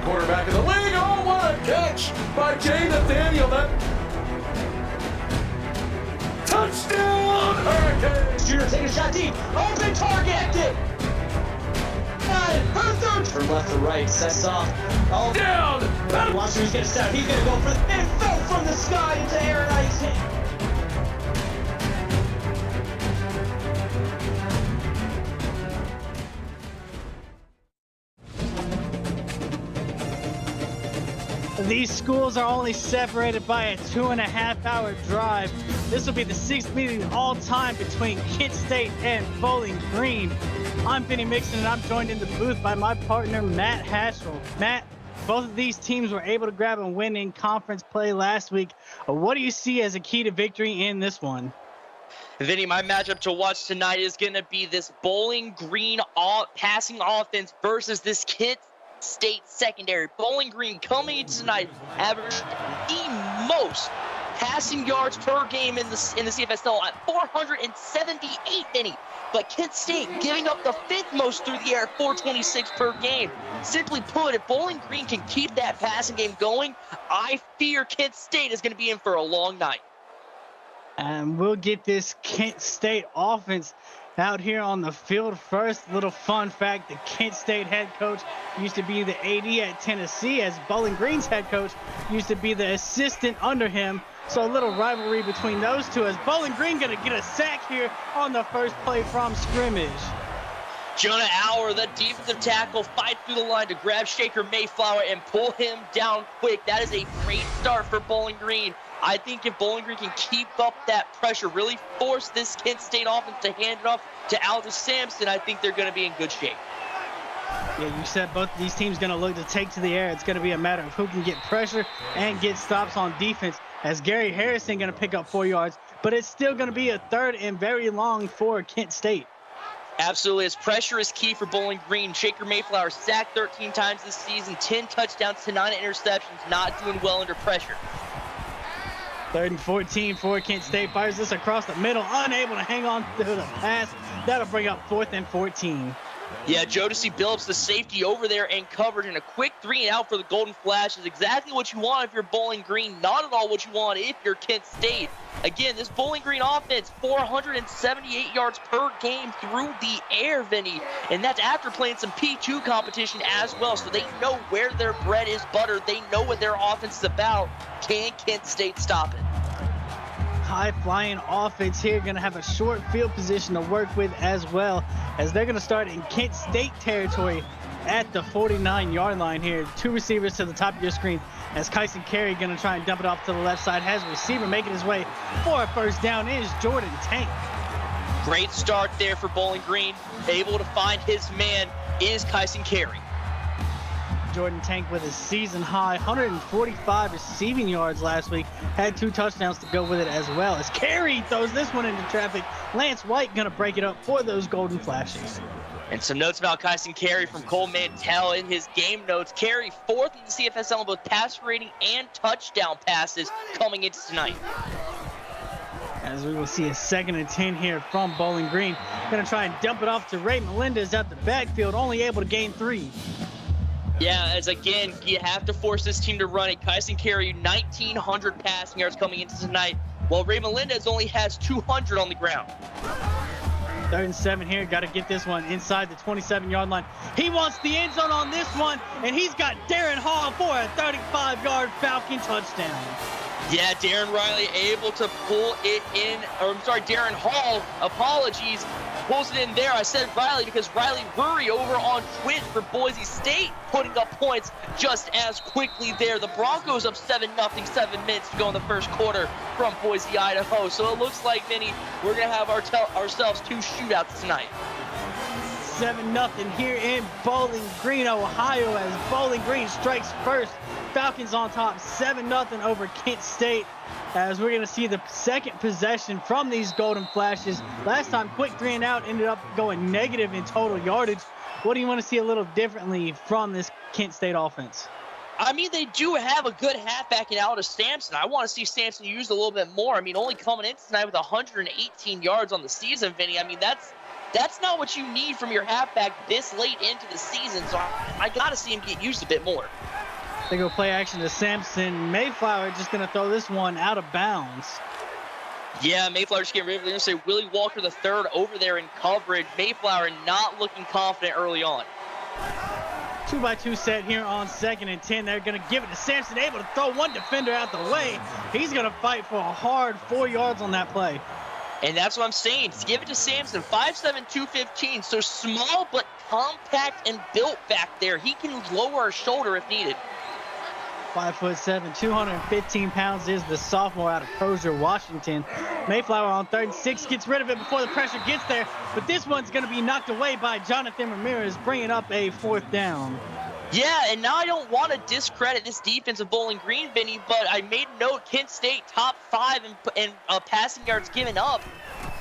Quarterback of the league. Oh, what a catch by Jay Nathaniel. That touchdown, Hurricanes. Junior taking a shot deep. Open target. Her third. From left to right. Sets off. Oh, down. Watch who's going to step. He's going to go for the. It fell from the sky into Aaron Ice. These schools are only separated by a 2.5-hour drive. This will be the 6th meeting all time between Kent State and Bowling Green. I'm Vinny Mixon, and I'm joined in the booth by my partner, Matt Haschel. Matt, both of these teams were able to grab a win in conference play last week. What do you see as a key to victory in this one? Vinny, my matchup to watch tonight is going to be this Bowling Green passing offense versus this Kent State secondary. Bowling Green coming in tonight averaged the most passing yards per game in the CFSL at 478, Vinny. But Kent State giving up the 5th most through the air, 426 per game. Simply put, if Bowling Green can keep that passing game going, I fear Kent State is going to be in for a long night. And we'll get this Kent State offense out here on the field first. Little fun fact, the Kent State head coach used to be the AD at Tennessee, as Bowling Green's head coach used to be the assistant under him. So a little rivalry between those two, as Bowling Green going to get a sack here on the first play from scrimmage. Jonah Auer, the defensive tackle, fights through the line to grab Shaker Mayflower and pull him down quick. That is a great start for Bowling Green. I think if Bowling Green can keep up that pressure, really force this Kent State offense to hand it off to Aldous Sampson, I think they're going to be in good shape. Yeah, you said both of these teams going to look to take to the air. It's going to be a matter of who can get pressure and get stops on defense, as Gary Harrison going to pick up 4 yards, but it's still going to be a 3rd and very long for Kent State. Absolutely, as pressure is key for Bowling Green. Shaker Mayflower sacked 13 times this season, 10 touchdowns to 9 interceptions, not doing well under pressure. 3rd and 14 for Kent State. Fires this across the middle, unable to hang on to the pass. That'll bring up 4th and 14. Yeah, Jodeci Billups, the safety over there and covered, and a quick 3 and out for the Golden Flash is exactly what you want if you're Bowling Green, not at all what you want if you're Kent State. Again, this Bowling Green offense, 478 yards per game through the air, Vinny, and that's after playing some P2 competition as well, so they know where their bread is buttered. They know what their offense is about. Can Kent State stop it? High-flying offense here, going to have a short field position to work with as well, as they're going to start in Kent State territory at the 49-yard line here. 2 receivers to the top of your screen, as Kyson Carey going to try and dump it off to the left side. Has a receiver making his way for a first down is Jordan Tank. Great start there for Bowling Green. Able to find his man is Kyson Carey. Jordan Tank with his season high 145 receiving yards last week. Had 2 touchdowns to go with it as well, as Carey throws this one into traffic. Lance White going to break it up for those Golden Flashes. And some notes about Kyson Carey from Cole Mantell in his game notes. Carey 4th in the CFSL in both pass rating and touchdown passes coming into tonight. As we will see a 2nd and 10 here from Bowling Green. Going to try and dump it off to Ray Melendez at the backfield, only able to gain 3. Yeah, as again, you have to force this team to run it. Kyson Carey, 1,900 passing yards coming into tonight, while Ray Melendez only has 200 on the ground. 3rd and 7 here. Got to get this one inside the 27-yard line. He wants the end zone on this one, and he's got Darren Hall for a 35-yard Falcon touchdown. Yeah, Darren Riley able to pull it in, or I'm sorry, Darren Hall, apologies, pulls it in there. I said Riley because Riley Murray over on Twitch for Boise State putting up points just as quickly there. The Broncos up 7-0, 7 minutes to go in the first quarter from Boise, Idaho. So it looks like, Vinny, we're going to have ourselves 2 shootouts tonight. 7-0 here in Bowling Green, Ohio, as Bowling Green strikes first. Falcons on top, 7-0 over Kent State, as we're going to see the 2nd possession from these Golden Flashes. Last time, quick 3 and out, ended up going negative in total yardage. What do you want to see a little differently from this Kent State offense? I mean, they do have a good halfback in Aldous Sampson. I want to see Sampson used a little bit more. I mean, only coming in tonight with 118 yards on the season, Vinny. I mean, that's not what you need from your halfback this late into the season, so I got to see him get used a bit more. They go play action to Sampson. Mayflower just going to throw this one out of bounds. Yeah, Mayflower just getting rid of it. They're going to say Willie Walker III over there in coverage. Mayflower not looking confident early on. 2-by-2 set here on 2nd and 10. They're going to give it to Sampson, able to throw one defender out the way. He's going to fight for a hard 4 yards on that play. And that's what I'm saying. Give it to Sampson, 5'7", 215. So small but compact and built back there. He can lower a shoulder if needed. 5'7", 215 pounds is the sophomore out of Crozier, Washington. Mayflower on 3rd and 6 gets rid of it before the pressure gets there, but this one's going to be knocked away by Jonathan Ramirez, bringing up a 4th down. Yeah, and now I don't want to discredit this defense of Bowling Green, Vinny, but I made note Kent State top 5 in passing yards given up.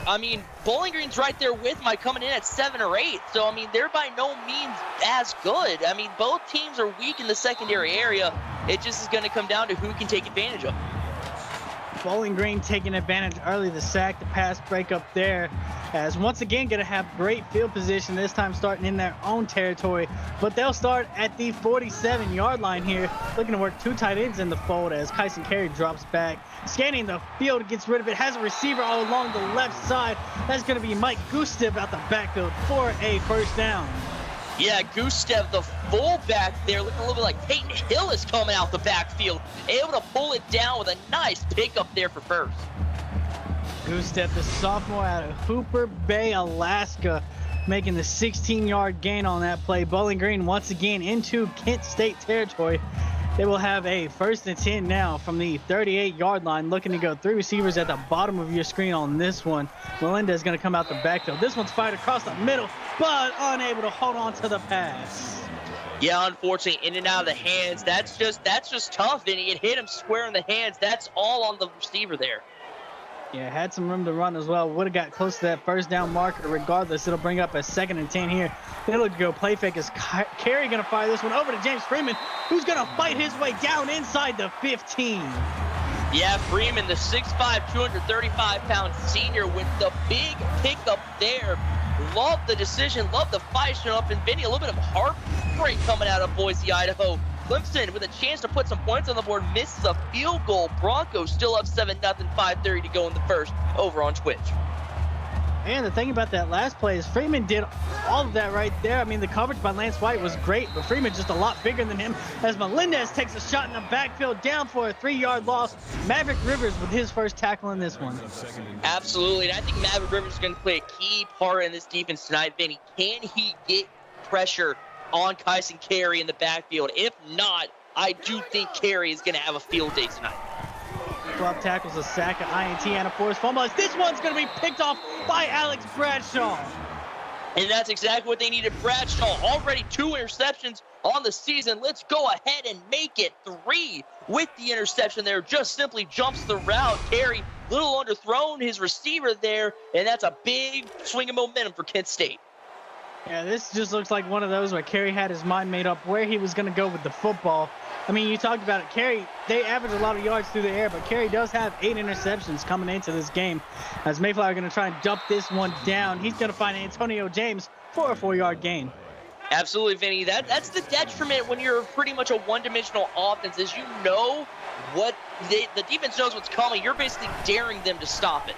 I mean, Bowling Green's right there with my coming in at 7 or 8. So, I mean, they're by no means as good. I mean, both teams are weak in the secondary area. It just is going to come down to who can take advantage of it. Bowling Green taking advantage early, the sack, the pass break up there, as once again going to have great field position, this time starting in their own territory, but they'll start at the 47-yard line here, looking to work 2 tight ends in the fold as Kyson Carey drops back, scanning the field, gets rid of it, has a receiver all along the left side. That's going to be Mike Gustev out the backfield for a 1st down. Yeah, Gustev, the fullback there, looking a little bit like Peyton Hill is coming out the backfield, able to pull it down with a nice pickup there for 1st. Gustev, the sophomore out of Hooper Bay, Alaska, making the 16-yard gain on that play. Bowling Green once again into Kent State territory. They will have a 1st and 10 now from the 38-yard line, looking to go 3 receivers at the bottom of your screen on this one. Melinda is going to come out the backfield. This one's fired across the middle, but unable to hold on to the pass. Yeah, unfortunately, in and out of the hands. That's just tough, Vinny. It hit him square in the hands. That's all on the receiver there. Yeah, had some room to run as well. Would have got close to that 1st down marker. Regardless, it'll bring up a 2nd and 10 here. They look to go play fake as Carey going to fire this one over to James Freeman, who's going to fight his way down inside the 15. Yeah, Freeman, the 6'5", 235-pound senior with the big pickup there. Love the decision, love the fight showing up, and Vinny, a little bit of heartbreak coming out of Boise, Idaho. Clemson with a chance to put some points on the board, misses a field goal. Broncos still up 7-0, 5:30 to go in the 1st, over on Twitch. And the thing about that last play is Freeman did all of that right there. I mean, the coverage by Lance White was great, but Freeman just a lot bigger than him as Melendez takes a shot in the backfield down for a 3-yard loss. Maverick Rivers with his 1st tackle in this one. Absolutely, and I think Maverick Rivers is going to play a key part in this defense tonight, Vinny. Can he get pressure on Kyson Carey in the backfield? If not, I do think Carey is going to have a field day tonight. 12 tackles, a sack, an INT, and a forced fumble. This one's going to be picked off by Alex Bradshaw. And that's exactly what they needed. Bradshaw already 2 interceptions on the season. Let's go ahead and make it 3 with the interception there. Just simply jumps the route. Carey, little underthrown his receiver there, and that's a big swing of momentum for Kent State. Yeah, this just looks like one of those where Carey had his mind made up where he was going to go with the football. I mean, you talked about it. Carey, they average a lot of yards through the air, but Carey does have 8 interceptions coming into this game. As Mayflower going to try and dump this one down, he's going to find Antonio James for a 4-yard gain. Absolutely, Vinny. That's the detriment when you're pretty much a one-dimensional offense, is you know what the defense knows what's coming. You're basically daring them to stop it.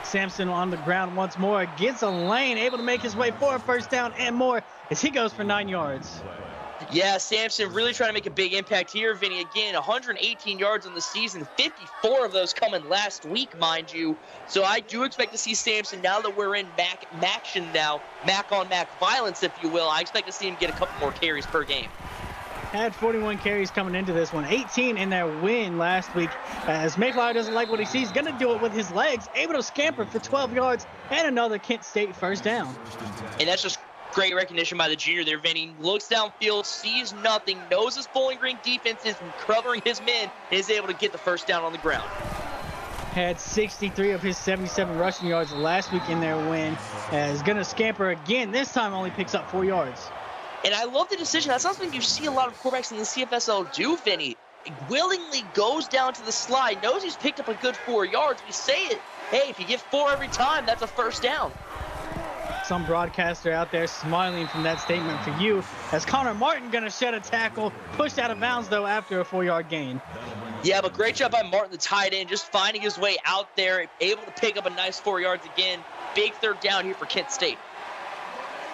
Sampson on the ground once more, gets a lane, able to make his way for a 1st down and more as he goes for 9 yards. Yeah, Sampson really trying to make a big impact here, Vinny. Again, 118 yards in the season, 54 of those coming last week, mind you. So I do expect to see Sampson, now that we're in Mac-action now, Mac-on-Mac violence, if you will, I expect to see him get a couple more carries per game. Had 41 carries coming into this one, 18 in their win last week. As Mayflower doesn't like what he sees, going to do it with his legs, able to scamper for 12 yards and another Kent State 1st down. And that's just great recognition by the junior there, Vinny. Looks downfield, sees nothing, knows his Bowling Green defense is covering his men, and is able to get the 1st down on the ground. Had 63 of his 77 rushing yards last week in their win. Is going to scamper again. This time only picks up 4 yards. And I love the decision. That's not something you see a lot of quarterbacks in the CFSL do, Vinny. Willingly goes down to the slide, knows he's picked up a good 4 yards. We say it, hey, if you get 4 every time, that's a 1st down. Some broadcaster out there smiling from that statement for you, as Connor Martin going to shed a tackle, pushed out of bounds, though, after a 4-yard gain. Yeah, but great job by Martin, the tight end, just finding his way out there, able to pick up a nice 4 yards again. Big 3rd down here for Kent State.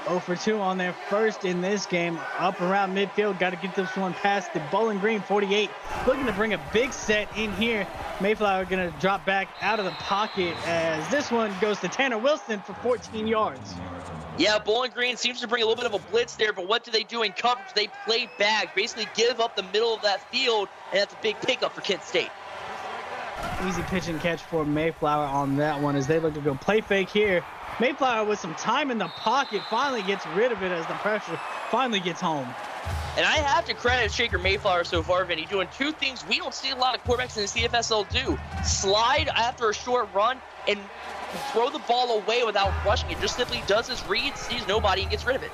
0 for 2 on their 1st in this game. Up around midfield, got to get this one past the Bowling Green 48. Looking to bring a big set in here. Mayflower going to drop back out of the pocket as this one goes to Tanner Wilson for 14 yards. Yeah, Bowling Green seems to bring a little bit of a blitz there, but what do they do in coverage? They play back, basically give up the middle of that field, and that's a big pickup for Kent State. Easy pitch and catch for Mayflower on that one as they look to go play fake here. Mayflower with some time in the pocket finally gets rid of it as the pressure finally gets home. And I have to credit Shaker Mayflower so far, Vinny, doing two things we don't see a lot of quarterbacks in the CFSL do. Slide after a short run and throw the ball away without rushing it. Just simply does his read, sees nobody, and gets rid of it.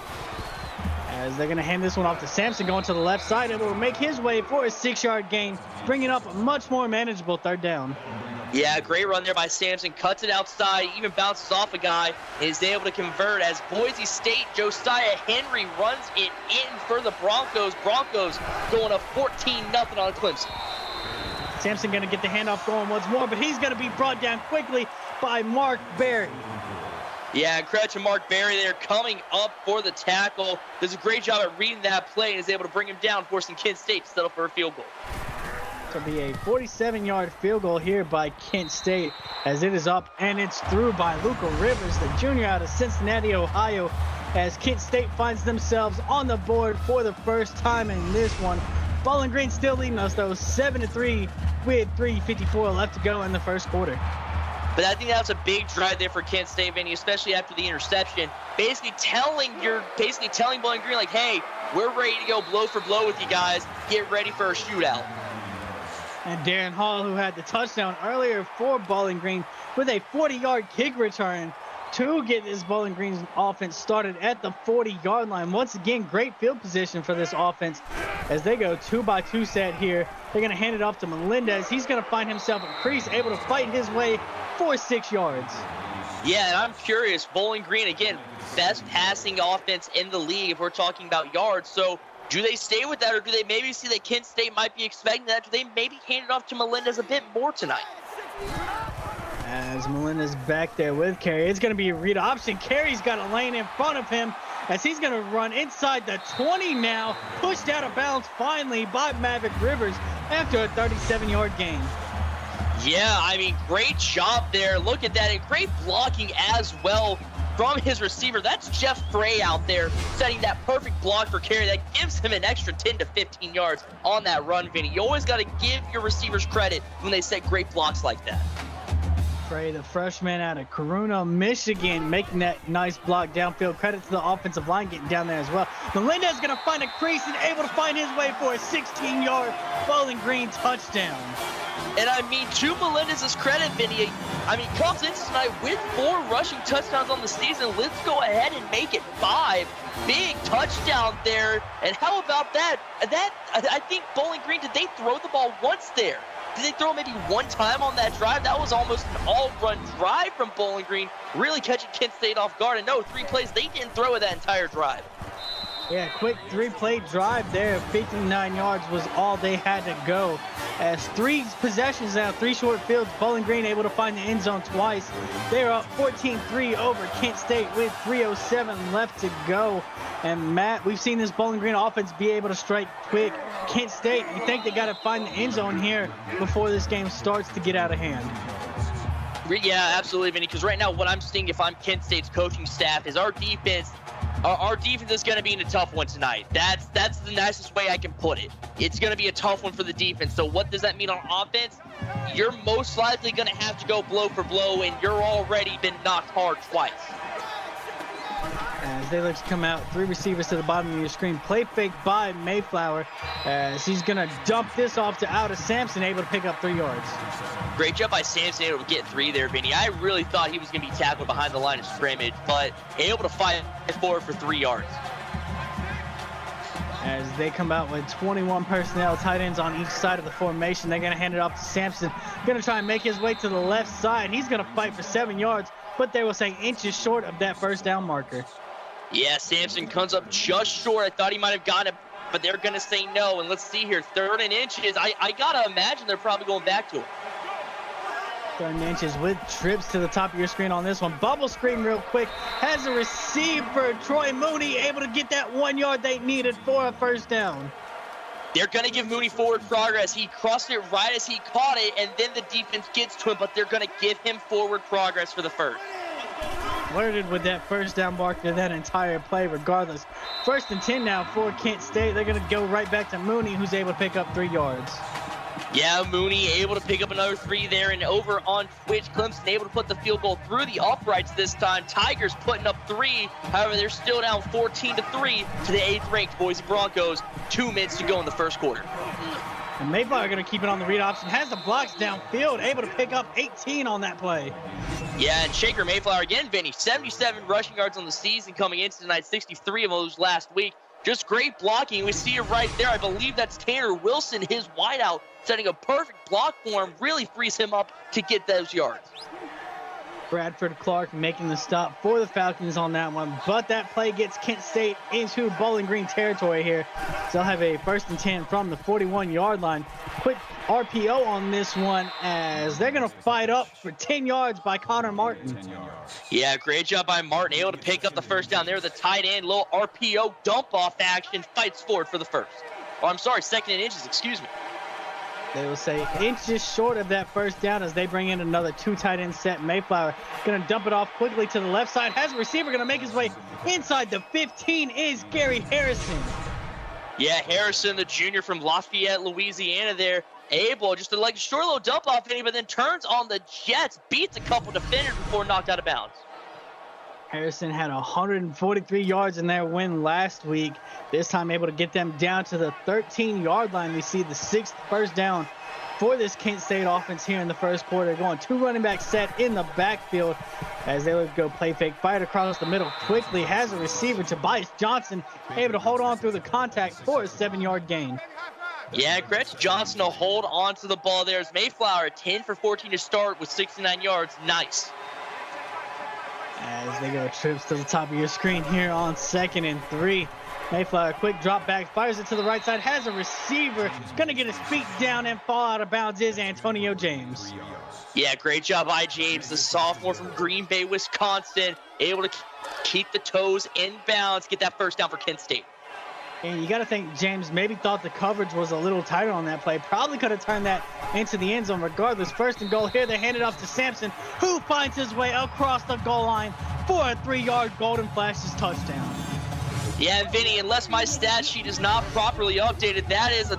As they're going to hand this one off to Sampson going to the left side, able to make his way for a 6-yard gain, bringing up a much more manageable 3rd down. Yeah, great run there by Sampson. Cuts it outside, even bounces off a guy, and is able to convert as Boise State, Josiah Henry runs it in for the Broncos. Broncos going up 14-0 on Clemson. Sampson going to get the handoff going once more, but he's going to be brought down quickly by Mark Berry. Yeah, and credit to Mark Berry there coming up for the tackle. Does a great job at reading that play and is able to bring him down, forcing Kent State to settle for a field goal. This will be a 47-yard field goal here by Kent State as it is up and it's through by Luca Rivers, the junior out of Cincinnati, Ohio, as Kent State finds themselves on the board for the first time in this one. Bowling Green still leading us, though, 7-3 with 3:54 left to go in the first quarter. But I think that was a big drive there for Kent State, Vinny, especially after the interception. Basically telling Bowling Green, like, hey, we're ready to go blow for blow with you guys. Get ready for a shootout. And Darren Hall, who had the touchdown earlier for Bowling Green, with a 40-yard kick return to get this Bowling Green offense started at the 40-yard line. Once again, great field position for this offense as they go 2-by-2 set here. They're going to hand it off to Melendez. He's going to find himself a crease, able to fight his way for 6 yards. Yeah, and I'm curious, Bowling Green, again, best passing offense in the league if we're talking about yards. So do they stay with that, or do they maybe see that Kent State might be expecting that? Do they maybe hand it off to Melendez a bit more tonight? As Melendez back there with Carey, it's going to be a read option. Carey's got a lane in front of him as he's going to run inside the 20 now, pushed out of bounds finally by Maverick Rivers after a 37-yard gain. Yeah, I mean, great job there. Look at that, and great blocking as well from his receiver. That's Jeff Frey out there setting that perfect block for Carey. That gives him an extra 10 to 15 yards on that run, Vinny. You always got to give your receivers credit when they set great blocks like that. Frey, the freshman out of Corona, Michigan, making that nice block downfield. Credit to the offensive line getting down there as well. Melendez going to find a crease and able to find his way for a 16-yard Bowling Green touchdown. And I mean, to Melendez's credit, Vinny, I mean, comes in tonight with 4 rushing touchdowns on the season. Let's go ahead and make it 5. Big touchdown there. And how about that? I think Bowling Green, did they throw the ball once there? Did they throw maybe one time on that drive? That was almost an all-run drive from Bowling Green, really catching Kent State off guard. And no, 3 plays, they didn't throw it that entire drive. Yeah, quick 3-play drive there. 59 yards was all they had to go. As 3 possessions now, 3 short fields. Bowling Green able to find the end zone twice. They're up 14-3 over Kent State with 3:07 left to go. And Matt, we've seen this Bowling Green offense be able to strike quick. Kent State, you think they got to find the end zone here before this game starts to get out of hand? Yeah, absolutely, Vinny, because right now what I'm seeing if I'm Kent State's coaching staff is our defense is going to be in a tough one tonight. That's the nicest way I can put it. It's going to be a tough one for the defense. So what does that mean on offense? You're most likely going to have to go blow for blow, and you're already been knocked hard twice. As they look to come out, 3 receivers to the bottom of your screen. Play fake by Mayflower as he's going to dump this off to out of Sampson, able to pick up 3 yards. Great job by Sampson, able to get 3 there, Vinny. I really thought he was going to be tackled behind the line of scrimmage, but able to fight forward for 3 yards. As they come out with 21 personnel, tight ends on each side of the formation, they're going to hand it off to Sampson. Going to try and make his way to the left side. He's going to fight for 7 yards, but they will say inches short of that first down marker. Yeah, Sampson comes up just short. I thought he might have gotten it, but they're going to say no. And let's see here, 3rd and inches. I got to imagine they're probably going back to it. 3rd and inches with trips to the top of your screen on this one. Bubble screen real quick. Has a receiver, Troy Mooney, able to get that 1 yard they needed for a first down. They're going to give Mooney forward progress. He crossed it right as he caught it, and then the defense gets to him, but they're going to give him forward progress for the first. flirted with that first down marker that entire play regardless. 1st and 10 now for Kent State. They're going to go right back to Mooney, who's able to pick up 3 yards. Yeah, Mooney able to pick up another 3 there, and over on Twitch, Clemson able to put the field goal through the uprights this time. Tigers putting up 3. However, they're still down 14-3 to the 8th-ranked Boise Broncos. 2 minutes to go in the first quarter. And Mayflower going to keep it on the read option. Has the blocks downfield, able to pick up 18 on that play. Yeah, and Shaker Mayflower again, Vinny, 77 rushing yards on the season coming into tonight, 63 of those last week. Just great blocking. We see it right there. I believe that's Tanner Wilson, his wideout, setting a perfect block for him. Really frees him up to get those yards. Bradford Clark making the stop for the Falcons on that one, but that play gets Kent State into Bowling Green territory here. So they'll have a 1st and 10 from the 41-yard line. Quick RPO on this one as they're going to fight up for 10 yards by Connor Martin. Yeah, great job by Martin, able to pick up the first down there. The tight end, little RPO dump-off action, fights forward for the first. Oh, I'm sorry, 2nd and inches, excuse me. They will say inches short of that first down as they bring in another 2 tight end set. Mayflower going to dump it off quickly to the left side. Has a receiver going to make his way inside the 15 is Gary Harrison. Yeah, Harrison, the junior from Lafayette, Louisiana there. Able just to like a short little dump off, but then turns on the Jets, beats a couple defenders before knocked out of bounds. Harrison had 143 yards in their win last week. This time able to get them down to the 13-yard line. We see the 6th first down for this Kent State offense here in the first quarter. Going 2 running back set in the backfield as they would go play fake. Fired across the middle quickly. Has a receiver, Tobias Johnson, able to hold on through the contact for a 7-yard gain. Yeah, Gretchen Johnson will hold on to the ball there as Mayflower 10 for 14 to start with 69 yards. Nice. As they go trips to the top of your screen here on 2nd and 3. Mayflower, quick drop back, fires it to the right side, has a receiver, gonna get his feet down and fall out of bounds is Antonio James. Yeah, great job by James, the sophomore from Green Bay, Wisconsin, able to keep the toes in bounds, get that first down for Kent State. And you got to think James maybe thought the coverage was a little tighter on that play. Probably could have turned that into the end zone regardless. 1st and goal here. They hand it off to Sampson, who finds his way across the goal line for a 3-yard Golden Flashes touchdown. Yeah, Vinny, unless my stat sheet is not properly updated, that is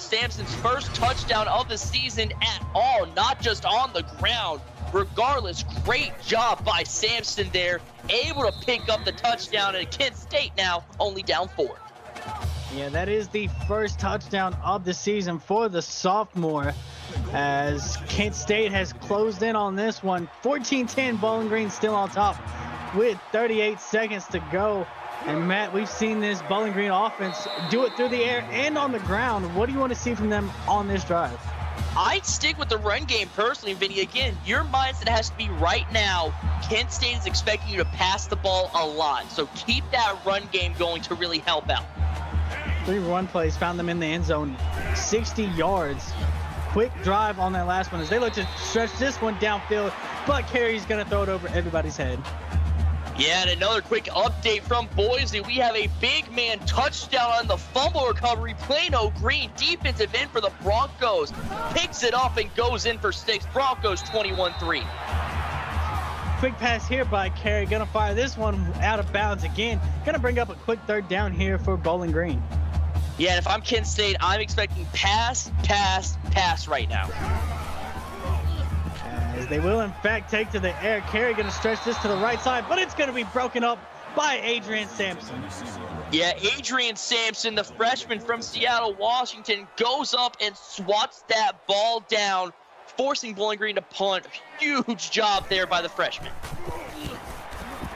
Sampson's first touchdown of the season at all, not just on the ground. Regardless, great job by Sampson there, able to pick up the touchdown, and Kent State now only down 4. Yeah, that is the first touchdown of the season for the sophomore as Kent State has closed in on this one. 14-10, Bowling Green still on top with 38 seconds to go. And Matt, we've seen this Bowling Green offense do it through the air and on the ground. What do you want to see from them on this drive? I'd stick with the run game personally, Vinny. Again, your mindset has to be right now. Kent State is expecting you to pass the ball a lot. So keep that run game going to really help out. 3 run plays found them in the end zone, 60 yards. Quick drive on that last one as they look to stretch this one downfield, but Carey's going to throw it over everybody's head. Yeah, and another quick update from Boise. We have a big man touchdown on the fumble recovery. Plano Green, defensive end for the Broncos, picks it up and goes in for 6. Broncos 21-3. Quick pass here by Carey. Going to fire this one out of bounds again. Going to bring up a quick 3rd down here for Bowling Green. Yeah, and if I'm Kent State, I'm expecting pass right now. As they will, in fact, take to the air. Carey going to stretch this to the right side, but it's going to be broken up by Adrian Sampson. Yeah, Adrian Sampson, the freshman from Seattle, Washington, goes up and swats that ball down, forcing Bowling Green to punt. Huge job there by the freshman.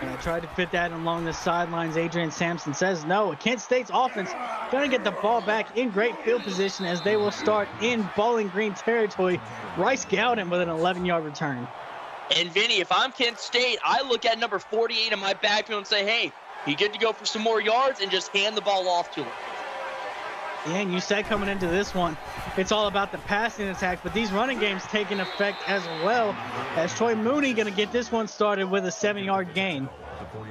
And I tried to fit that along the sidelines. Adrian Sampson says no. Kent State's offense going to get the ball back in great field position as they will start in Bowling Green territory. Rice Gowden with an 11-yard return. And Vinny, if I'm Kent State, I look at number 48 in my backfield and say, hey, you get to go for some more yards and just hand the ball off to him. Yeah, and you said coming into this one, it's all about the passing attack, but these running games taking effect as well as Troy Mooney going to get this one started with a 7-yard gain.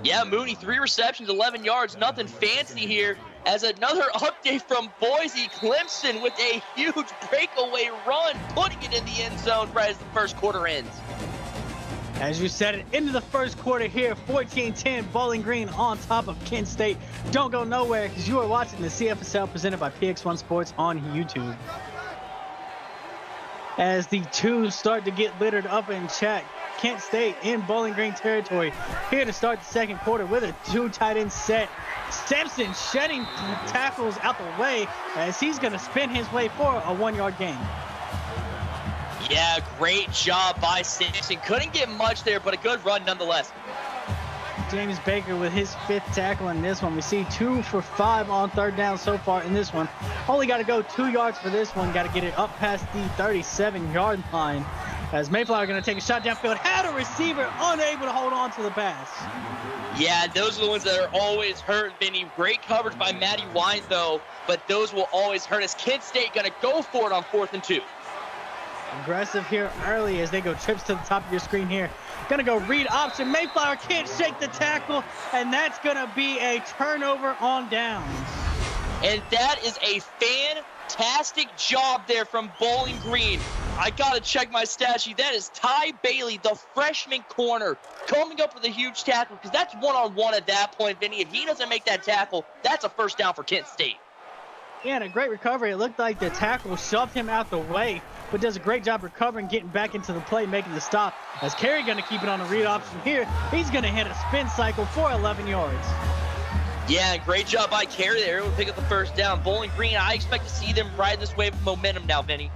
Yeah, Mooney, 3 receptions, 11 yards, nothing fancy here. As another update from Boise, Clemson with a huge breakaway run, putting it in the end zone right as the first quarter ends. As you said it, into the first quarter here, 14-10, Bowling Green on top of Kent State. Don't go nowhere because you are watching the CFSL presented by PX1 Sports on YouTube. As the twos start to get littered up in chat, Kent State in Bowling Green territory here to start the second quarter with a two tight end set. Sampson shedding tackles out the way as he's going to spin his way for a 1-yard gain. Yeah, great job by Sampson. Couldn't get much there, but a good run nonetheless. James Baker with his 5th tackle in this one. We see 2 for 5 on third down so far in this one. Only got to go 2 yards for this one. Got to get it up past the 37-yard line. As Mayflower going to take a shot downfield. Had a receiver unable to hold on to the pass. Yeah, those are the ones that are always hurt, Vinny. Great coverage by Matty Wine, though, but those will always hurt us. Kent State going to go for it on 4th and 2. Aggressive here early as they go trips to the top of your screen here. Gonna go read option. Mayflower can't shake the tackle, and that's gonna be a turnover on downs. And that is a fantastic job there from Bowling Green. I gotta check my stat sheet. That is Ty Bailey, the freshman corner, coming up with a huge tackle, because that's one-on-one at that point, Vinny. If he doesn't make that tackle, that's a first down for Kent State. Yeah, and a great recovery. It looked like the tackle shoved him out the way, but does a great job recovering, getting back into the play, making the stop. As Carey going to keep it on a read option here. He's going to hit a spin cycle for 11 yards. Yeah, great job by Carey there. Able to pick up the first down. Bowling Green, I expect to see them ride this wave of momentum now, Vinny.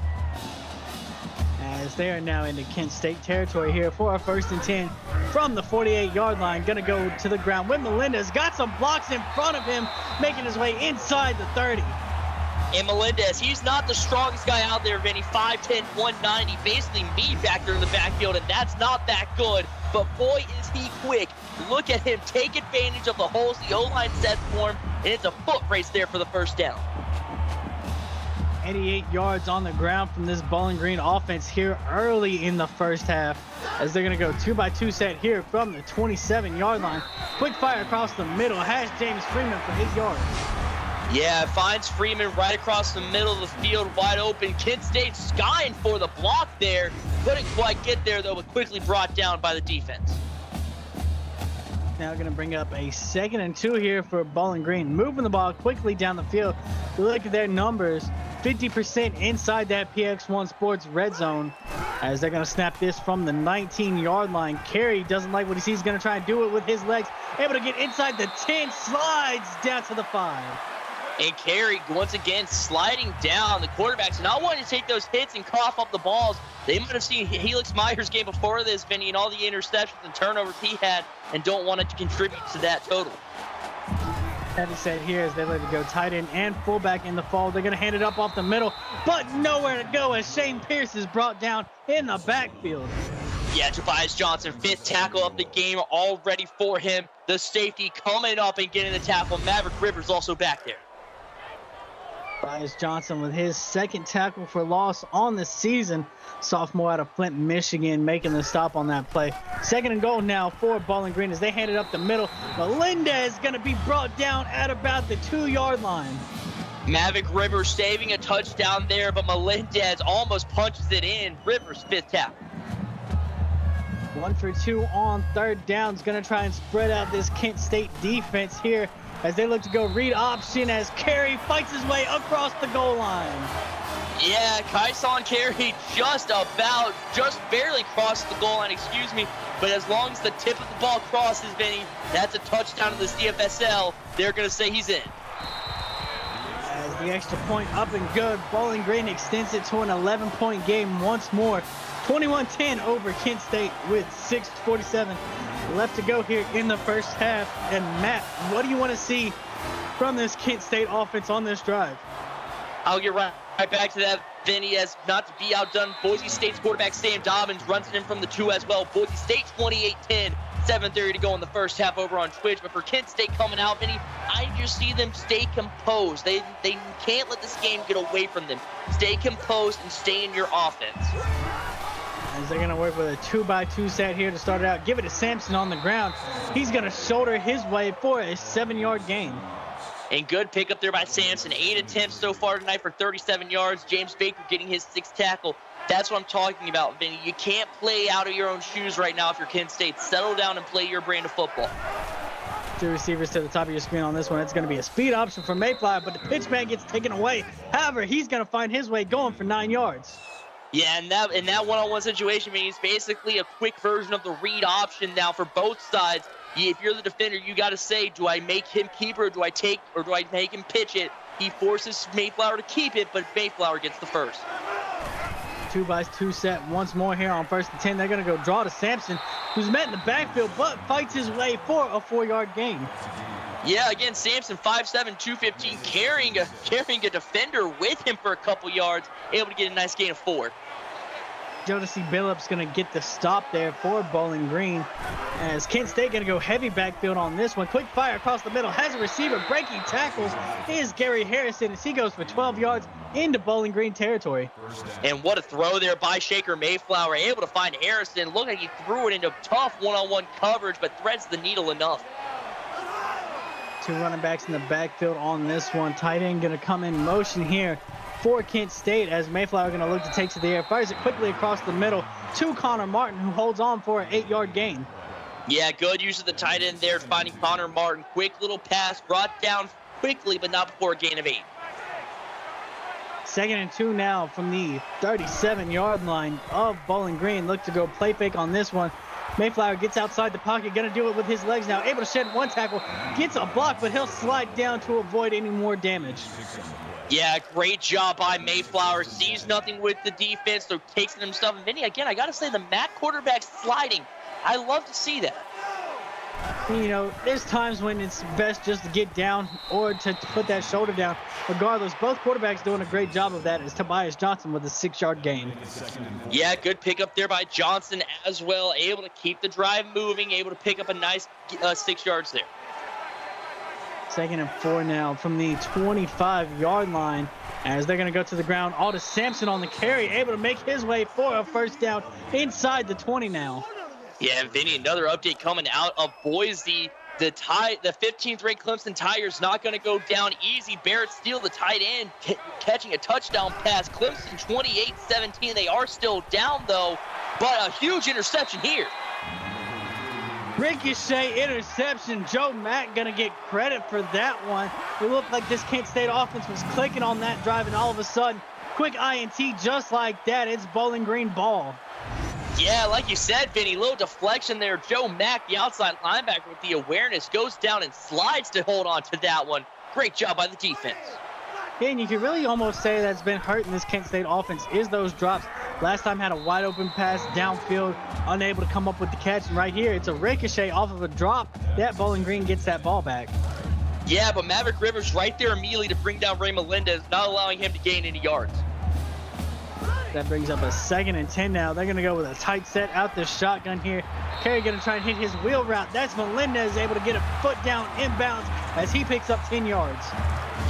As they are now into Kent State territory here for our 1st and 10 from the 48-yard line. Going to go to the ground with Melendez. Got some blocks in front of him, making his way inside the 30. And Melendez, he's not the strongest guy out there, Vinny. 5'10", 190, basically me back there in the backfield, and that's not that good. But boy, is he quick. Look at him take advantage of the holes the O-line sets for him, and it's a foot race there for the first down. 88 yards on the ground from this Bowling Green offense here early in the first half, as they're going to go 2-by-2 set here from the 27-yard line. Quick fire across the middle, has James Freeman for 8 yards. Yeah, finds Freeman right across the middle of the field, wide open. Kent State skying for the block there. Couldn't quite get there, though, but quickly brought down by the defense. Now going to bring up a 2nd and 2 here for Bowling Green. Moving the ball quickly down the field. We look at their numbers. 50% inside that PX1 Sports red zone, as they're going to snap this from the 19-yard line. Carey doesn't like what he sees. He's going to try and do it with his legs. Able to get inside the 10, slides down to the 5. And Carey, once again, sliding down. The quarterbacks not wanting to take those hits and cough up the balls. They might have seen Helix Meyer's game before this, Vinny, and all the interceptions and turnovers he had, and don't want it to contribute to that total. Heavy set here as they let it go tight end and fullback in the fall. They're going to hand it up off the middle, but nowhere to go as Shane Pierce is brought down in the backfield. Yeah, Tobias Johnson, 5th tackle of the game already for him. The safety coming up and getting the tackle. Maverick Rivers also back there. Tobias Johnson with his 2nd tackle for loss on the season. Sophomore out of Flint, Michigan, making the stop on that play. 2nd and goal now for Bowling Green as they hand it up the middle. Melendez going to be brought down at about the 2-yard line. Maverick Rivers saving a touchdown there, but Melendez almost punches it in. Rivers, 5th tackle. 1 for 2 on third down. Is going to try and spread out this Kent State defense here as they look to go read option as Carey fights his way across the goal line. Yeah, Kyson Carey just barely crossed the goal line, excuse me. But as long as the tip of the ball crosses, Vinny, that's a touchdown to the CFSL. They're going to say he's in. As the extra point up and good, Bowling Green extends it to an 11-point game once more. 21-10 over Kent State with 6:47 left to go here in the first half. And Matt, what do you want to see from this Kent State offense on this drive? I'll get right back to that, Vinny, as not to be outdone. Boise State's quarterback Sam Dobbins runs it in from the 2 as well. Boise State 28-10, 7:30 to go in the first half over on Twitch. But for Kent State coming out, Vinny, I just see them stay composed. They can't let this game get away from them. Stay composed and stay in your offense. As they're going to work with a 2-by-2 set here to start it out. Give it to Sampson on the ground. He's going to shoulder his way for a 7-yard gain. And good pickup there by Sampson. 8 attempts so far tonight for 37 yards. James Baker getting his 6th tackle. That's what I'm talking about, Vinny. You can't play out of your own shoes right now if you're Kent State. Settle down and play your brand of football. Two receivers to the top of your screen on this one. It's going to be a speed option for Mayflower, but the pitch man gets taken away. However, he's going to find his way going for 9 yards. Yeah, and in that one-on-one situation, I mean, it's basically a quick version of the read option now for both sides. If you're the defender, you got to say, do I make him keep or do I make him pitch it? He forces Mayflower to keep it, but Mayflower gets the first. 2x2 set once more here on 1st and 10. They're going to go draw to Sampson, who's met in the backfield, but fights his way for a 4-yard gain. Yeah, again, Sampson, 5'7", 215, carrying a defender with him for a couple yards, able to get a nice gain of 4. Jodeci Billups going to get the stop there for Bowling Green, as Kent State going to go heavy backfield on this one. Quick fire across the middle, has a receiver, breaking tackles is Gary Harrison as he goes for 12 yards into Bowling Green territory. And what a throw there by Shaker Mayflower, able to find Harrison. Looked like he threw it into tough one-on-one coverage, but threads the needle enough. 2 running backs in the backfield on this one. Tight end going to come in motion here for Kent State as Mayflower going to look to take to the air. Fires it quickly across the middle to Connor Martin, who holds on for an 8-yard gain. Yeah, good use of the tight end there, finding Connor Martin. Quick little pass, brought down quickly, but not before a gain of 8. 2nd and 2 now from the 37-yard line of Bowling Green. Look to go play fake on this one. Mayflower gets outside the pocket, going to do it with his legs now. Able to shed one tackle, gets a block, but he'll slide down to avoid any more damage. Yeah, great job by Mayflower. Sees nothing with the defense, so takes it himself. And Vinny, again, I got to say, the MAC quarterback sliding. I love to see that. You know, there's times when it's best just to get down or to put that shoulder down. Regardless, both quarterbacks doing a great job of that. Is Tobias Johnson with a 6-yard gain. Yeah, good pickup there by Johnson as well. Able to keep the drive moving, able to pick up a nice 6 yards there. 2nd and 4 now from the 25-yard line as they're going to go to the ground. Aldous Sampson on the carry, able to make his way for a first down inside the 20 now. Yeah, and Vinny, another update coming out of Boise. The 15th ranked Clemson Tigers not going to go down easy. Barrett Steele, the tight end, catching a touchdown pass. Clemson 28-17. They are still down, though, but a huge interception here. Ricochet interception. Joe Mack going to get credit for that one. It looked like this Kent State offense was clicking on that drive, and all of a sudden, quick INT just like that. It's Bowling Green ball. Yeah, like you said, Vinny, little deflection there. Joe Mack, the outside linebacker with the awareness, goes down and slides to hold on to that one. Great job by the defense. Yeah, and you can really almost say that's been hurting this Kent State offense is those drops. Last time had a wide open pass downfield, unable to come up with the catch. And right here, it's a ricochet off of a drop. That Bowling Green gets that ball back. Yeah, but Maverick Rivers right there immediately to bring down Ray Melendez, not allowing him to gain any yards. That brings up a 2nd and 10 now. They're going to go with a tight set out the shotgun here. Carey going to try and hit his wheel route. That's Melendez able to get a foot down inbounds as he picks up 10 yards.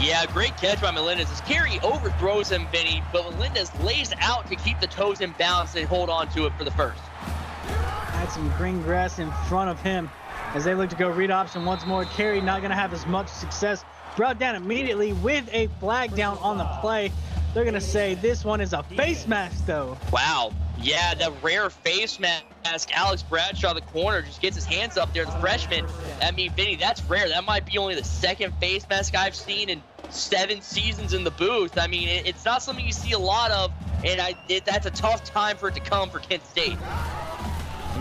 Yeah, great catch by Melendez. As Carey overthrows him, Vinny, but Melendez lays out to keep the toes in bounds and hold on to it for the first. Had some green grass in front of him as they look to go read option once more. Carey not going to have as much success. Brought down immediately with a flag down on the play. They're going to say this one is a face mask, though. Wow. Yeah, the rare face mask. Alex Bradshaw, the corner, just gets his hands up there, the freshman. I mean, Vinny, that's rare. That might be only the 2nd face mask I've seen in 7 seasons in the booth. I mean, it's not something you see a lot of, and that's a tough time for it to come for Kent State.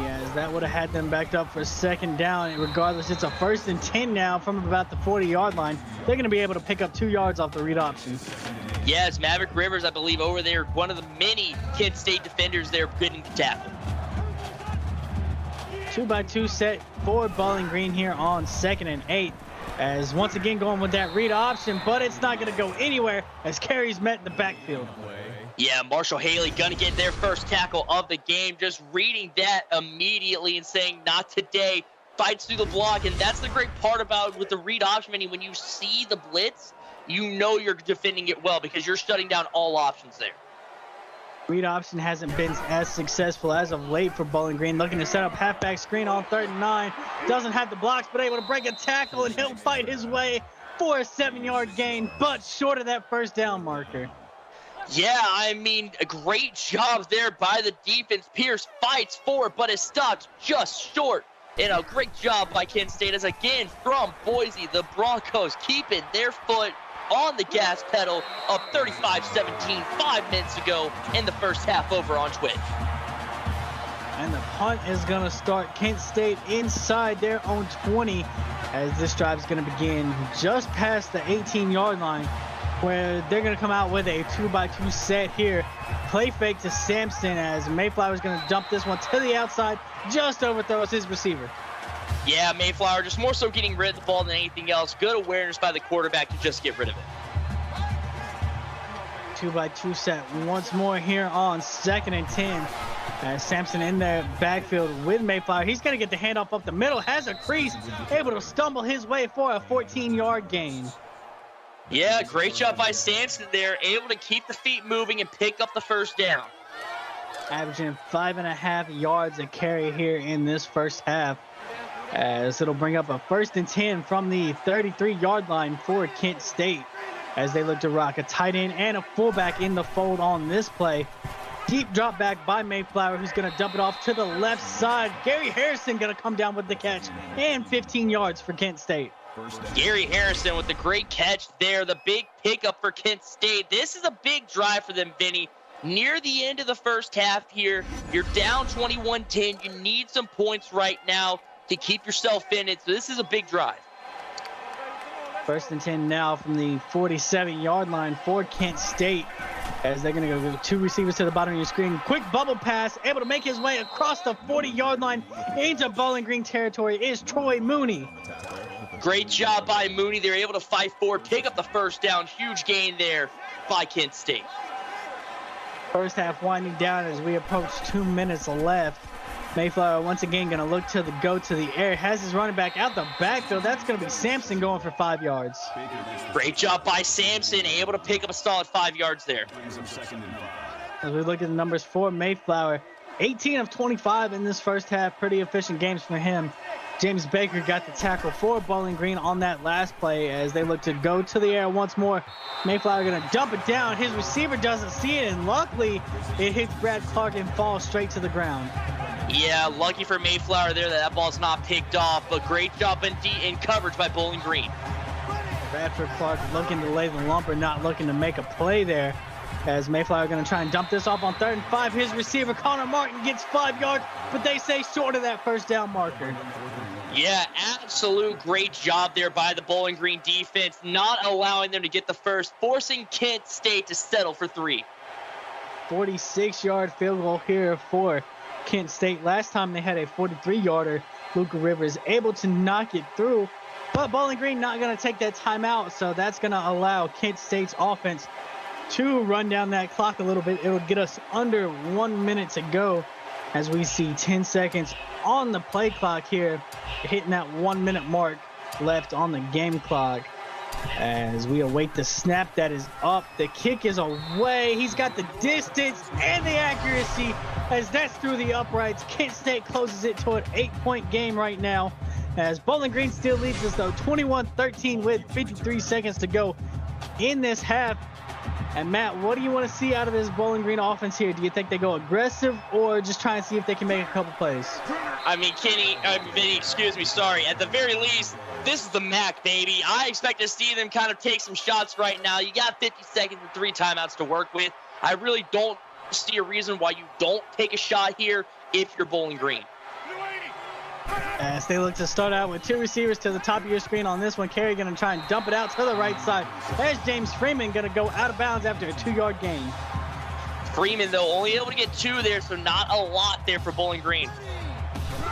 Yeah, as that would have had them backed up for 2nd down. And regardless, it's a 1st and 10 now from about the 40-yard line. They're going to be able to pick up 2 yards off the read option. Yes, Maverick Rivers, I believe, over there, one of the many Kent State defenders there getting the tackle. 2x2 set for Bowling Green here on 2nd and 8. As once again going with that read option, but it's not going to go anywhere as Carey's met in the backfield. Yeah, Marshall Haley gonna get their first tackle of the game. Just reading that immediately and saying, not today. Fights through the block, and that's the great part about with the read option. When you see the blitz, you know you're defending it well because you're shutting down all options there. Read option hasn't been as successful as of late for Bowling Green. Looking to set up halfback screen on 3rd and 9. Doesn't have the blocks, but able to break a tackle, and he'll fight his way for a 7-yard gain, but short of that first down marker. Yeah, I mean, a great job there by the defense. Pierce fights forward, but is stopped just short. And a great job by Kent State as, again, from Boise, the Broncos keeping their foot on the gas pedal, up 35-17 5 minutes ago in the first half over on Twitch. And the punt is going to start. Kent State inside their own 20 as this drive is going to begin just past the 18-yard line, where they're going to come out with a 2x2 set here. Play fake to Sampson as Mayflower is going to dump this one to the outside, just overthrows his receiver. Yeah, Mayflower just more so getting rid of the ball than anything else. Good awareness by the quarterback to just get rid of it. 2x2 set once more here on 2nd and 10. As Sampson in the backfield with Mayflower. He's going to get the handoff up the middle, has a crease, able to stumble his way for a 14-yard gain. Yeah, great job by Sampson there, able to keep the feet moving and pick up the first down. Averaging 5.5 yards a carry here in this first half, as it'll bring up a 1st and 10 from the 33-yard line for Kent State, as they look to rock a tight end and a fullback in the fold on this play. Deep drop back by Mayflower, who's going to dump it off to the left side. Gary Harrison going to come down with the catch, and 15 yards for Kent State. Gary Harrison with the great catch there, the big pickup for Kent State. This is a big drive for them, Vinny. Near the end of the first half here, you're down 21-10. You need some points right now to keep yourself in it, so this is a big drive. 1st and 10 now from the 47-yard line for Kent State, as they're going to go 2 receivers to the bottom of your screen. Quick bubble pass, able to make his way across the 40-yard line into Bowling Green territory is Troy Mooney. Great job by Mooney. They're able to fight forward, pick up the first down. Huge gain there by Kent State. First half winding down as we approach 2 minutes left. Mayflower once again going to look to go to the air. Has his running back out the backfield. That's going to be Sampson going for 5 yards. Great job by Sampson, able to pick up a solid 5 yards there. As we look at the numbers for Mayflower, 18 of 25 in this first half. Pretty efficient games for him. James Baker got the tackle for Bowling Green on that last play as they look to go to the air once more. Mayflower going to dump it down. His receiver doesn't see it, and luckily it hits Brad Clark and falls straight to the ground. Yeah, lucky for Mayflower there that ball's not picked off, but great job in coverage by Bowling Green. Bradford Clark looking to lay the lumber, not looking to make a play there. As Mayflower going to try and dump this off on 3rd and 5. His receiver, Connor Martin, gets 5 yards, but they say short of that first down marker. Yeah, absolute great job there by the Bowling Green defense, not allowing them to get the first, forcing Kent State to settle for 3. 46-yard field goal here for Kent State. Last time they had a 43-yarder. Luca Rivers able to knock it through, but Bowling Green not going to take that timeout, so that's going to allow Kent State's offense to run down that clock a little bit. It'll get us under 1 minute to go as we see 10 seconds on the play clock here, hitting that 1 minute mark left on the game clock. As we await the snap that is up, the kick is away. He's got the distance and the accuracy as that's through the uprights. Kent State closes it to an 8-point game right now, as Bowling Green still leads us though 21-13 with 53 seconds to go in this half. And Matt, what do you want to see out of this Bowling Green offense here? Do you think they go aggressive or just try and see if they can make a couple plays? I mean, Vinny, excuse me, sorry. At the very least, this is the MAC, baby. I expect to see them kind of take some shots right now. You got 50 seconds and 3 timeouts to work with. I really don't see a reason why you don't take a shot here if you're Bowling Green. As they look to start out with 2 receivers to the top of your screen on this one. Carey going to try and dump it out to the right side. There's James Freeman going to go out of bounds after a 2-yard gain. Freeman, though, only able to get 2 there, so not a lot there for Bowling Green.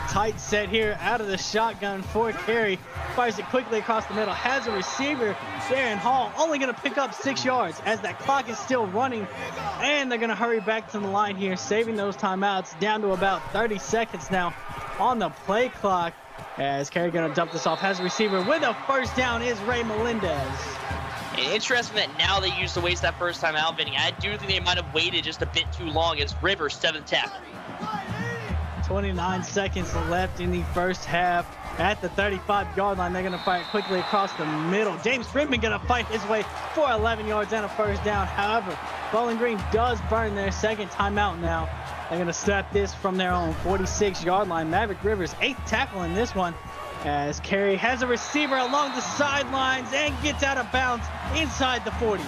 Tight set here out of the shotgun for Carey. Fires it quickly across the middle. Has a receiver, Darren Hall, only going to pick up 6 yards as that clock is still running. And they're going to hurry back to the line here, saving those timeouts down to about 30 seconds now on the play clock. As Carey going to dump this off. Has a receiver with a first down is Ray Melendez. Interesting that now they used to waste that first time out, Vinny. I do think they might have waited just a bit too long as Rivers 7th tackle. 29 seconds left in the first half. At the 35-yard line, they're going to fire it quickly across the middle. James Freeman going to fight his way for 11 yards and a first down. However, Bowling Green does burn their second timeout now. They're going to snap this from their own 46-yard line. Maverick Rivers, 8th tackle in this one, as Carey has a receiver along the sidelines and gets out of bounds inside the 40.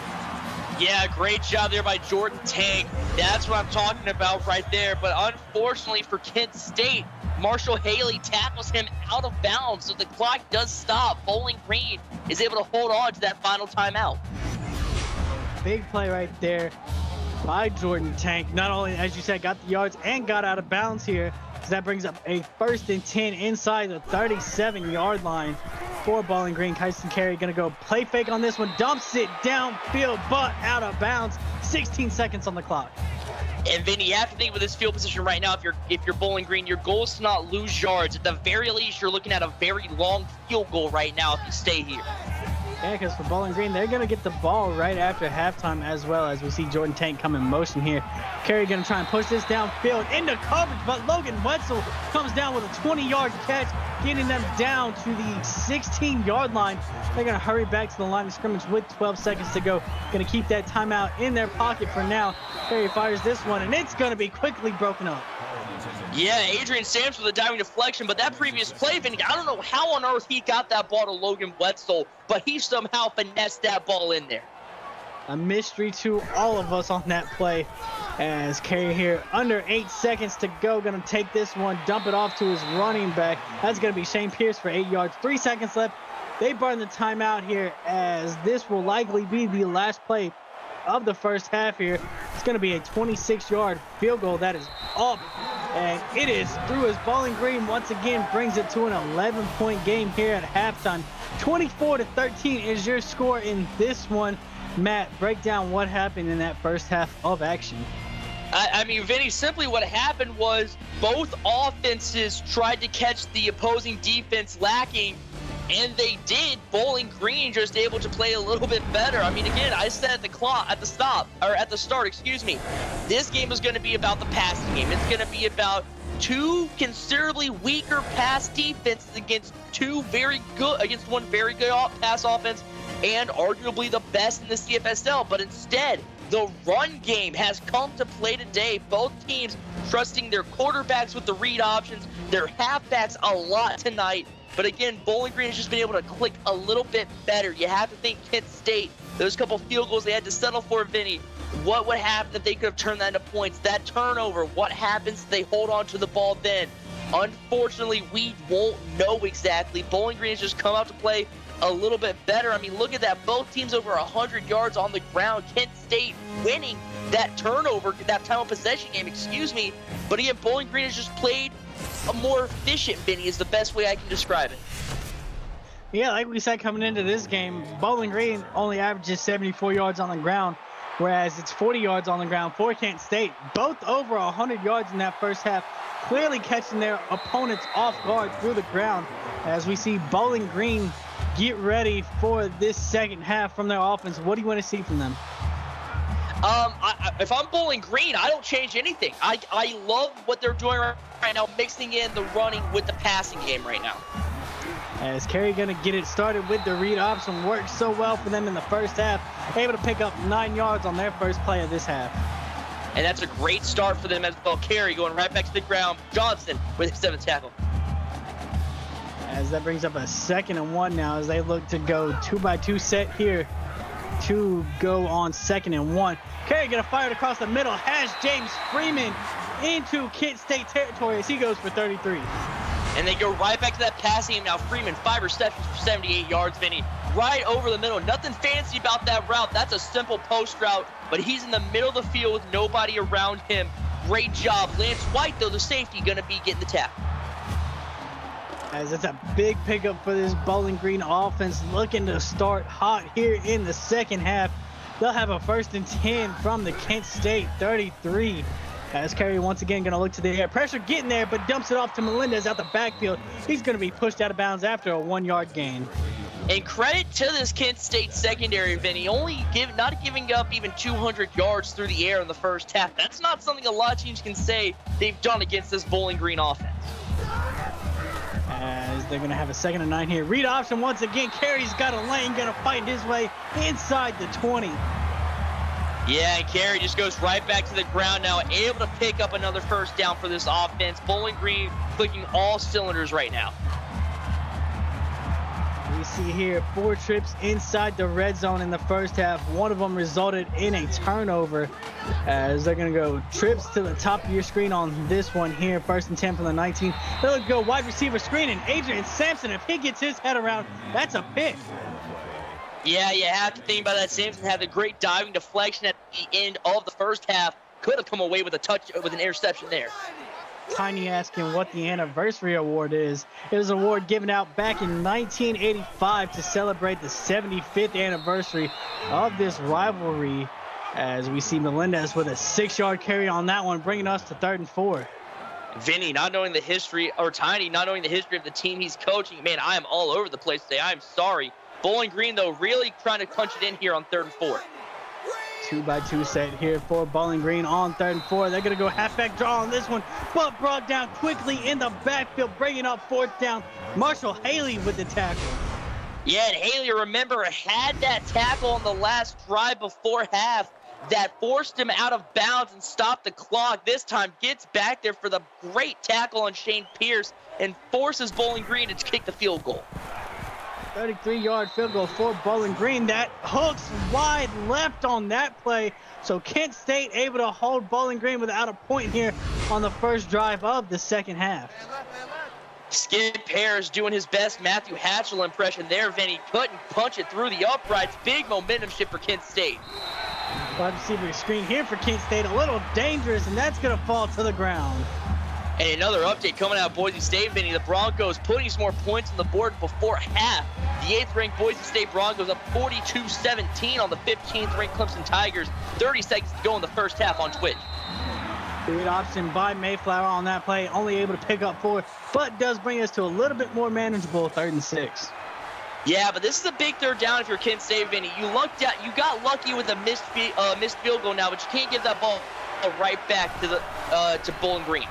Yeah, great job there by Jordan Tank. That's what I'm talking about right there. But unfortunately for Kent State, Marshall Haley tackles him out of bounds, so the clock does stop. Bowling Green is able to hold on to that final timeout. Big play right there by Jordan Tank. Not only, as you said, got the yards and got out of bounds here. So that brings up a 1st and 10 inside the 37-yard line for Bowling Green. Kyson Carey going to go play fake on this one. Dumps it downfield, but out of bounds. 16 seconds on the clock. And Vinny, you have to think with this field position right now, if you're Bowling Green, your goal is to not lose yards. At the very least, you're looking at a very long field goal right now if you stay here. Yeah, because for Bowling Green, they're going to get the ball right after halftime, as well as we see Jordan Tank come in motion here. Carey going to try and push this downfield into coverage, but Logan Wetzel comes down with a 20-yard catch, getting them down to the 16-yard line. They're going to hurry back to the line of scrimmage with 12 seconds to go. Going to keep that timeout in their pocket for now. Carey fires this one, and it's going to be quickly broken up. Yeah, Adrian Sams with a diving deflection, but that previous play, Vinny, I don't know how on earth he got that ball to Logan Wetzel, but he somehow finessed that ball in there. A mystery to all of us on that play, as Carey here under 8 seconds to go, going to take this one, dump it off to his running back. That's going to be Shane Pierce for 8 yards. 3 seconds left. They burn the timeout here, as this will likely be the last play of the first half here. It's going to be a 26-yard field goal that is up, and it is through, as Bowling Green once again brings it to an 11-point game here at halftime. 24-13 is your score in this one. Matt, break down what happened in that first half of action. I mean, Vinny, simply what happened was both offenses tried to catch the opposing defense lacking, and they did. Bowling Green just able to play a little bit better. I mean, again, I said at the start, this game is going to be about the passing game. It's going to be about two considerably weaker pass defenses against one very good pass offense, and arguably the best in the CFSL. But instead, the run game has come to play today. Both teams trusting their quarterbacks with the read options, their halfbacks a lot tonight. But again, Bowling Green has just been able to click a little bit better. You have to think Kent State, those couple field goals they had to settle for, Vinny. What would happen if they could have turned that into points? That turnover, what happens if they hold on to the ball then? Unfortunately, we won't know exactly. Bowling Green has just come out to play a little bit better. I mean, look at that. Both teams over 100 yards on the ground. Kent State winning that turnover, that time of possession game, But again, Bowling Green has just played a more efficient, Vinny, is the best way I can describe it. Yeah, like we said coming into this game, Bowling Green only averages 74 yards on the ground, whereas it's 40 yards on the ground for Kent State. Both over 100 yards in that first half, clearly catching their opponents off guard through the ground, as we see Bowling Green get ready for this second half from their offense. What do you want to see from them? If I'm Bowling Green, I don't change anything. I love what they're doing right now, mixing in the running with the passing game right now. As Carey going to get it started with the read option, worked so well for them in the first half, able to pick up 9 yards on their first play of this half. And that's a great start for them as well. Carey going right back to the ground. Johnson with his 7th tackle. As that brings up a 2nd and 1 now, as they look to go 2-by-2 set here to go on 2nd and 1. Carey going to fire it across the middle, has James Freeman into Kent State territory as he goes for 33. And they go right back to that passing game now. Freeman, 5 receptions for 78 yards, Vinny. Right over the middle. Nothing fancy about that route. That's a simple post route, but he's in the middle of the field with nobody around him. Great job. Lance White, though, the safety, going to be getting the tackle. As it's a big pickup for this Bowling Green offense, looking to start hot here in the second half. They'll have a 1st and 10 from the Kent State 33. As Carey once again going to look to the air. Pressure getting there, but dumps it off to Melendez out the backfield. He's going to be pushed out of bounds after a 1-yard gain. And credit to this Kent State secondary, Vinny, not giving up even 200 yards through the air in the first half. That's not something a lot of teams can say they've done against this Bowling Green offense. As they're going to have a 2nd and 9 here. Read option once again. Carey's got a lane, going to fight his way inside the 20. Yeah, and Carey just goes right back to the ground now, able to pick up another first down for this offense. Bowling Green clicking all cylinders right now. We see here 4 trips inside the red zone in the first half. One of them resulted in a turnover, as they're going to go trips to the top of your screen on this one here. 1st and 10 from the 19. They'll go wide receiver screen, and Adrian Sampson, if he gets his head around, that's a pick. Yeah, you have to think about that. Sampson had a great diving deflection at the end of the first half. Could have come away with an interception there. Tiny asking what the anniversary award is. It was an award given out back in 1985 to celebrate the 75th anniversary of this rivalry, as we see Melendez with a 6-yard carry on that one, bringing us to 3rd and 4. Vinny, not knowing the history, or Tiny, not knowing the history of the team he's coaching, man, I am all over the place today. I'm sorry. Bowling Green, though, really trying to punch it in here on 3rd and 4. 2-by-2 set here for Bowling Green on 3rd and 4. They're going to go halfback draw on this one, but brought down quickly in the backfield, bringing up 4th down. Marshall Haley with the tackle. Yeah, and Haley, remember, had that tackle on the last drive before half that forced him out of bounds and stopped the clock. This time gets back there for the great tackle on Shane Pierce and forces Bowling Green to kick the field goal. 33-yard field goal for Bowling Green. That hooks wide left on that play. So Kent State able to hold Bowling Green without a point here on the first drive of the second half. Skip Harris doing his best Matthew Hatchell impression there, Vinny. Couldn't punch it through the uprights. Big momentum shift for Kent State. Wide receiver screen here for Kent State. A little dangerous, and that's going to fall to the ground. And another update coming out of Boise State, Vinny. The Broncos putting some more points on the board before half. The 8th-ranked Boise State Broncos up 42-17 on the 15th-ranked Clemson Tigers. 30 seconds to go in the first half on Twitch. Great option by Mayflower on that play. Only able to pick up 4, but does bring us to a little bit more manageable 3rd and 6. Yeah, but this is a big 3rd down if you're Kent State, Vinny. You got lucky with a missed field goal now, but you can't give that ball right back to Bowling Green.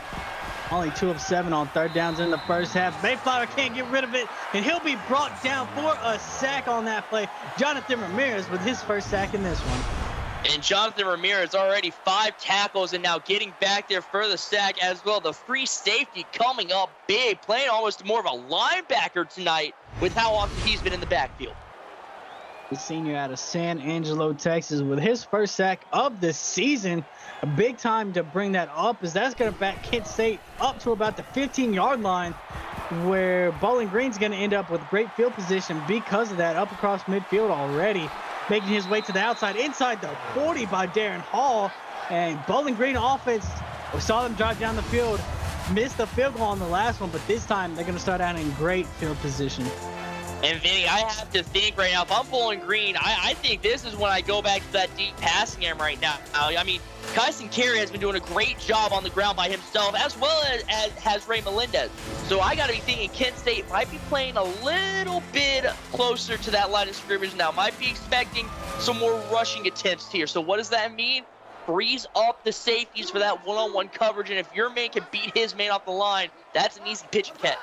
Only 2 of 7 on 3rd downs in the first half. Mayflower can't get rid of it, and he'll be brought down for a sack on that play. Jonathan Ramirez with his first sack in this one. And Jonathan Ramirez already 5 tackles and now getting back there for the sack as well. The free safety coming up big, playing almost more of a linebacker tonight with how often he's been in the backfield. The senior out of San Angelo, Texas, with his first sack of the season. A big time to bring that up, as that's going to back Kent State up to about the 15-yard line, where Bowling Green's going to end up with great field position because of that, up across midfield already. Making his way to the outside, inside the 40 by Darren Hall. And Bowling Green offense, we saw them drive down the field, missed the field goal on the last one, but this time they're going to start out in great field position. And Vinny, I have to think right now, if I'm Bowling Green, I think this is when I go back to that deep passing game right now. I mean, Kyson Carey has been doing a great job on the ground by himself, as well as has Ray Melendez. So I got to be thinking Kent State might be playing a little bit closer to that line of scrimmage now. Might be expecting some more rushing attempts here. So what does that mean? Freeze up the safeties for that one-on-one coverage, and if your man can beat his man off the line, that's an easy pitch and catch.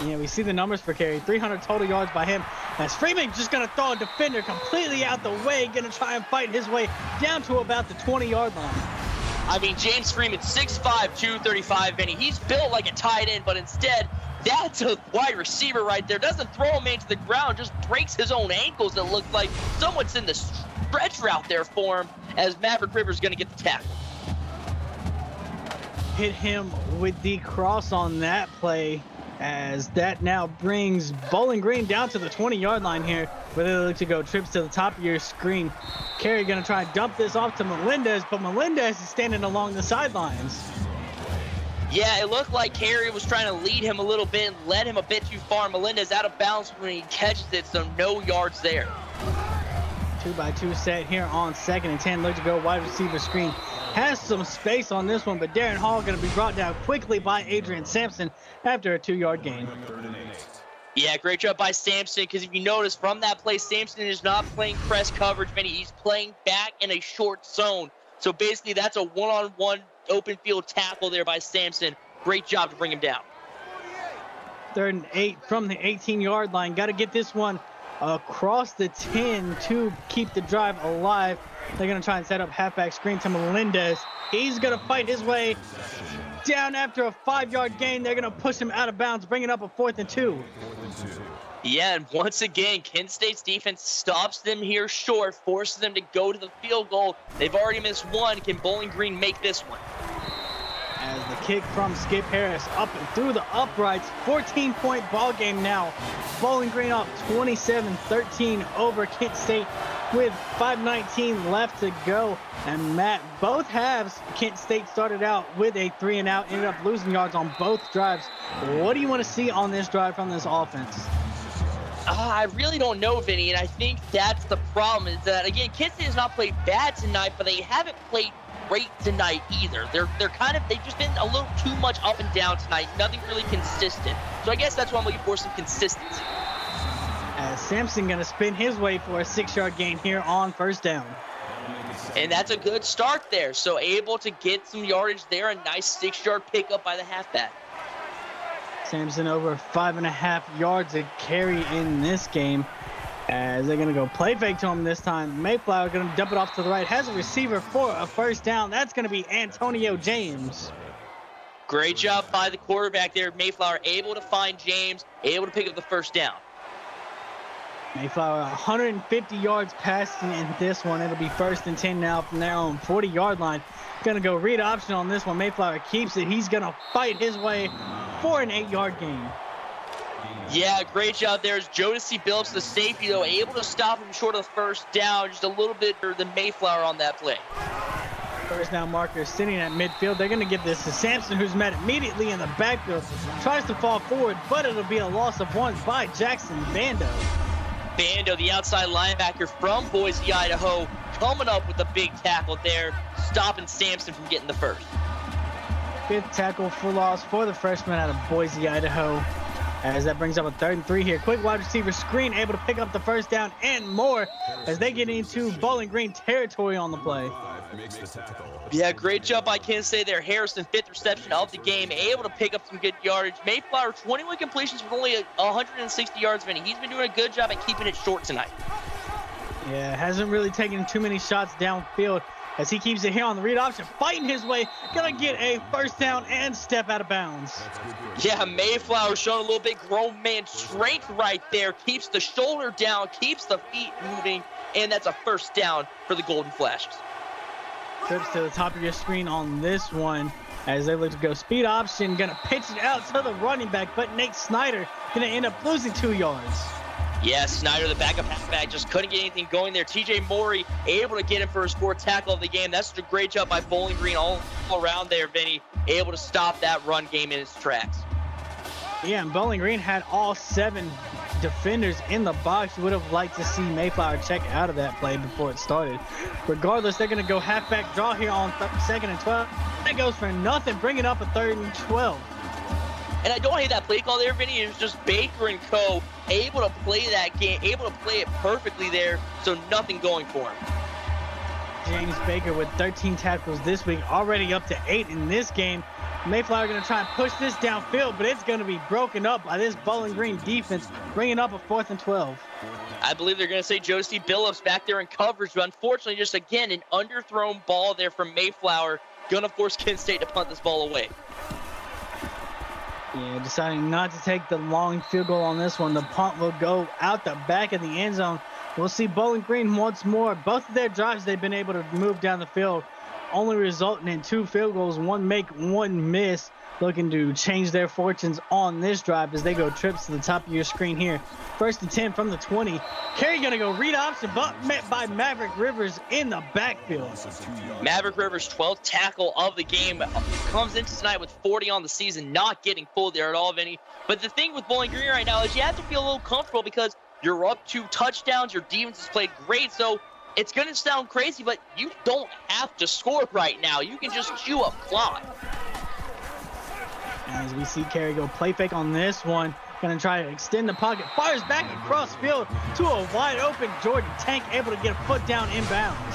Yeah, we see the numbers for Carey. 300 total yards by him. As Freeman just going to throw a defender completely out the way, going to try and fight his way down to about the 20-yard line. I mean, James Freeman, 6'5", 235, Vinny. He's built like a tight end, but instead, that's a wide receiver right there. Doesn't throw him into the ground, just breaks his own ankles. It looks like someone's in the stretch route there for him, as Maverick Rivers going to get the tackle. Hit him with the cross on that play, as that now brings Bowling Green down to the 20-yard line here, where they look to go trips to the top of your screen. Carey going to try and dump this off to Melendez, but Melendez is standing along the sidelines. Yeah, it looked like Carey was trying to lead him a little bit and led him a bit too far. Melendez out of bounds when he catches it, so no yards there. 2-by-2 set here on 2nd and 10. Look to go wide receiver screen. Has some space on this one, but Darren Hall going to be brought down quickly by Adrian Sampson after a 2-yard gain. Yeah, great job by Sampson, because if you notice from that play, Sampson is not playing press coverage, Vinny. He's playing back in a short zone. So basically, that's a one-on-one open field tackle there by Sampson. Great job to bring him down. 3rd and 8 from the 18-yard line. Got to get this one across the 10 to keep the drive alive. They're going to try and set up halfback screen to Melendez. He's going to fight his way down after a 5-yard gain. They're going to push him out of bounds, bringing up a 4th and 2. Yeah, and once again, Kent State's defense stops them here short, forces them to go to the field goal. They've already missed one. Can Bowling Green make this one? As the kick from Skip Harris up and through the uprights. 14-point ball game now. Bowling Green up 27-13 over Kent State with 5:19 left to go. And Matt, both halves, Kent State started out with a 3-and-out, ended up losing yards on both drives. What do you want to see on this drive from this offense? I really don't know, Vinny, and I think that's the problem is that, again, Kent State has not played bad tonight, but they haven't played great tonight either. They've just been a little too much up and down tonight, nothing really consistent. So I guess that's why I'm looking for some consistency. As Sampson going to spin his way for a 6-yard gain here on 1st down. And that's a good start there. So able to get some yardage there, a nice 6-yard pickup by the halfback. Sampson over 5.5 yards a carry in this game. As they're going to go play fake to him this time. Mayflower going to dump it off to the right. Has a receiver for a 1st down. That's going to be Antonio James. Great job by the quarterback there. Mayflower able to find James, able to pick up the 1st down. Mayflower 150 yards passing in this one. It'll be 1st and 10 now from their own 40-yard line. Going to go read option on this one. Mayflower keeps it. He's going to fight his way for an 8-yard gain. Yeah, great job there. Jodeci Billups, the safety, though, able to stop him short of the 1st down, just a little bit better than Mayflower on that play. 1st down marker sitting at midfield. They're going to give this to Sampson, who's met immediately in the backfield. Tries to fall forward, but it'll be a loss of 1 by Jackson Bando. Bando, the outside linebacker from Boise, Idaho, coming up with a big tackle there, stopping Sampson from getting the 1st. 5th tackle for loss for the freshman out of Boise, Idaho. As that brings up a 3rd and 3 here. Quick wide receiver screen, able to pick up the 1st down and more as they get into Bowling Green territory on the play. Yeah, great job by Kent State there. Harrison, 5th reception of the game, able to pick up some good yardage. Mayflower, 21 completions with only 160 yards. He's been doing a good job at keeping it short tonight. Yeah, hasn't really taken too many shots downfield as he keeps it here on the read option, fighting his way, gonna get a 1st down and step out of bounds. Yeah, Mayflower showing a little bit grown man strength right there, keeps the shoulder down, keeps the feet moving, and that's a 1st down for the Golden Flashes. Trips to the top of your screen on this one as they look to go speed option, gonna pitch it out to the running back, but Nate Snyder gonna end up losing 2 yards. Yeah, Snyder, the backup halfback, just couldn't get anything going there. TJ Morey able to get him for his 4th tackle of the game. That's a great job by Bowling Green all around there, Vinny. Able to stop that run game in its tracks. Yeah, and Bowling Green had all 7 defenders in the box. You would have liked to see Mayflower check out of that play before it started. Regardless, they're going to go halfback draw here on 2nd and 12. That goes for nothing, bringing up a 3rd and 12. And I don't hate that play call there, Vinny. It was just Baker and co. able to play that game, able to play it perfectly there, so nothing going for him. James Baker with 13 tackles this week, already up to 8 in this game. Mayflower going to try and push this downfield, but it's going to be broken up by this Bowling Green defense, bringing up a 4th and 12. I believe they're going to say Jodeci Billups back there in coverage, but unfortunately, just again, an underthrown ball there from Mayflower. Going to force Kent State to punt this ball away. Yeah, deciding not to take the long field goal on this one. The punt will go out the back of the end zone. We'll see Bowling Green once more. Both of their drives, they've been able to move down the field, only resulting in 2 field goals, 1 make, 1 miss. Looking to change their fortunes on this drive as they go trips to the top of your screen here. 1st and 10 from the 20. Carey going to go read option, but met by Maverick Rivers in the backfield. Maverick Rivers, 12th tackle of the game, comes into tonight with 40 on the season, not getting pulled there at all, Vinny. But the thing with Bowling Green right now is you have to feel a little comfortable because you're up 2 touchdowns, your defense has played great, so it's going to sound crazy, but you don't have to score right now. You can just chew up clock. As we see Carey go play fake on this one, going to try to extend the pocket, fires back across field to a wide open Jordan Tank, able to get a foot down inbounds.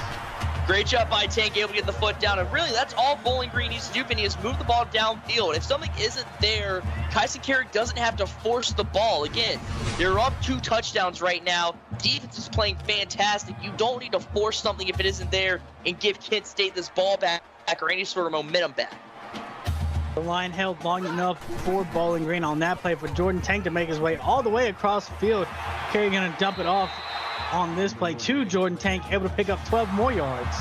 Great job by Tank, able to get the foot down, and really that's all Bowling Green needs to do, Vinny, is move the ball downfield. If something isn't there, Kyson Carey doesn't have to force the ball. Again, they're up 2 touchdowns right now. Defense is playing fantastic. You don't need to force something if it isn't there and give Kent State this ball back or any sort of momentum back. The line held long enough for Bowling Green on that play for Jordan Tank to make his way all the way across the field. Carey gonna dump it off on this play to Jordan Tank, able to pick up 12 more yards.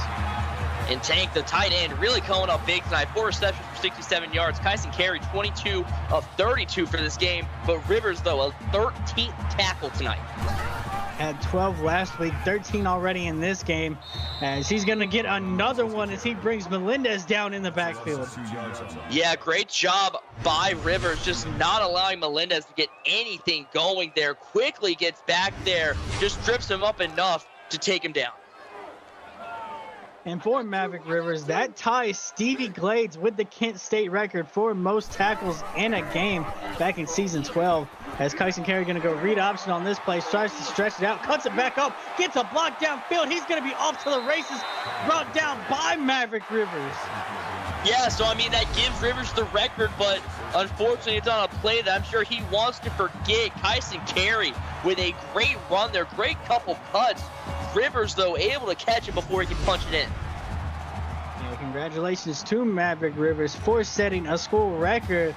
And Tank, the tight end, really coming up big tonight. 4 receptions for 67 yards. Kyson Carey, 22 of 32 for this game. But Rivers, though, a 13th tackle tonight. Had 12 last week, 13 already in this game, as he's going to get another one as he brings Melendez down in the backfield. Yeah, great job by Rivers, just not allowing Melendez to get anything going there. Quickly gets back there, just trips him up enough to take him down. And for Maverick Rivers, that ties Stevie Glades with the Kent State record for most tackles in a game back in season 12. As Kyson Carey going to go read option on this play, tries to stretch it out, cuts it back up, gets a block downfield. He's going to be off to the races, brought down by Maverick Rivers. Yeah, so I mean, that gives Rivers the record, but unfortunately it's on a play that I'm sure he wants to forget. Kyson Carey with a great run there, great couple cuts. Rivers, though, able to catch it before he can punch it in. Yeah, congratulations to Maverick Rivers for setting a school record,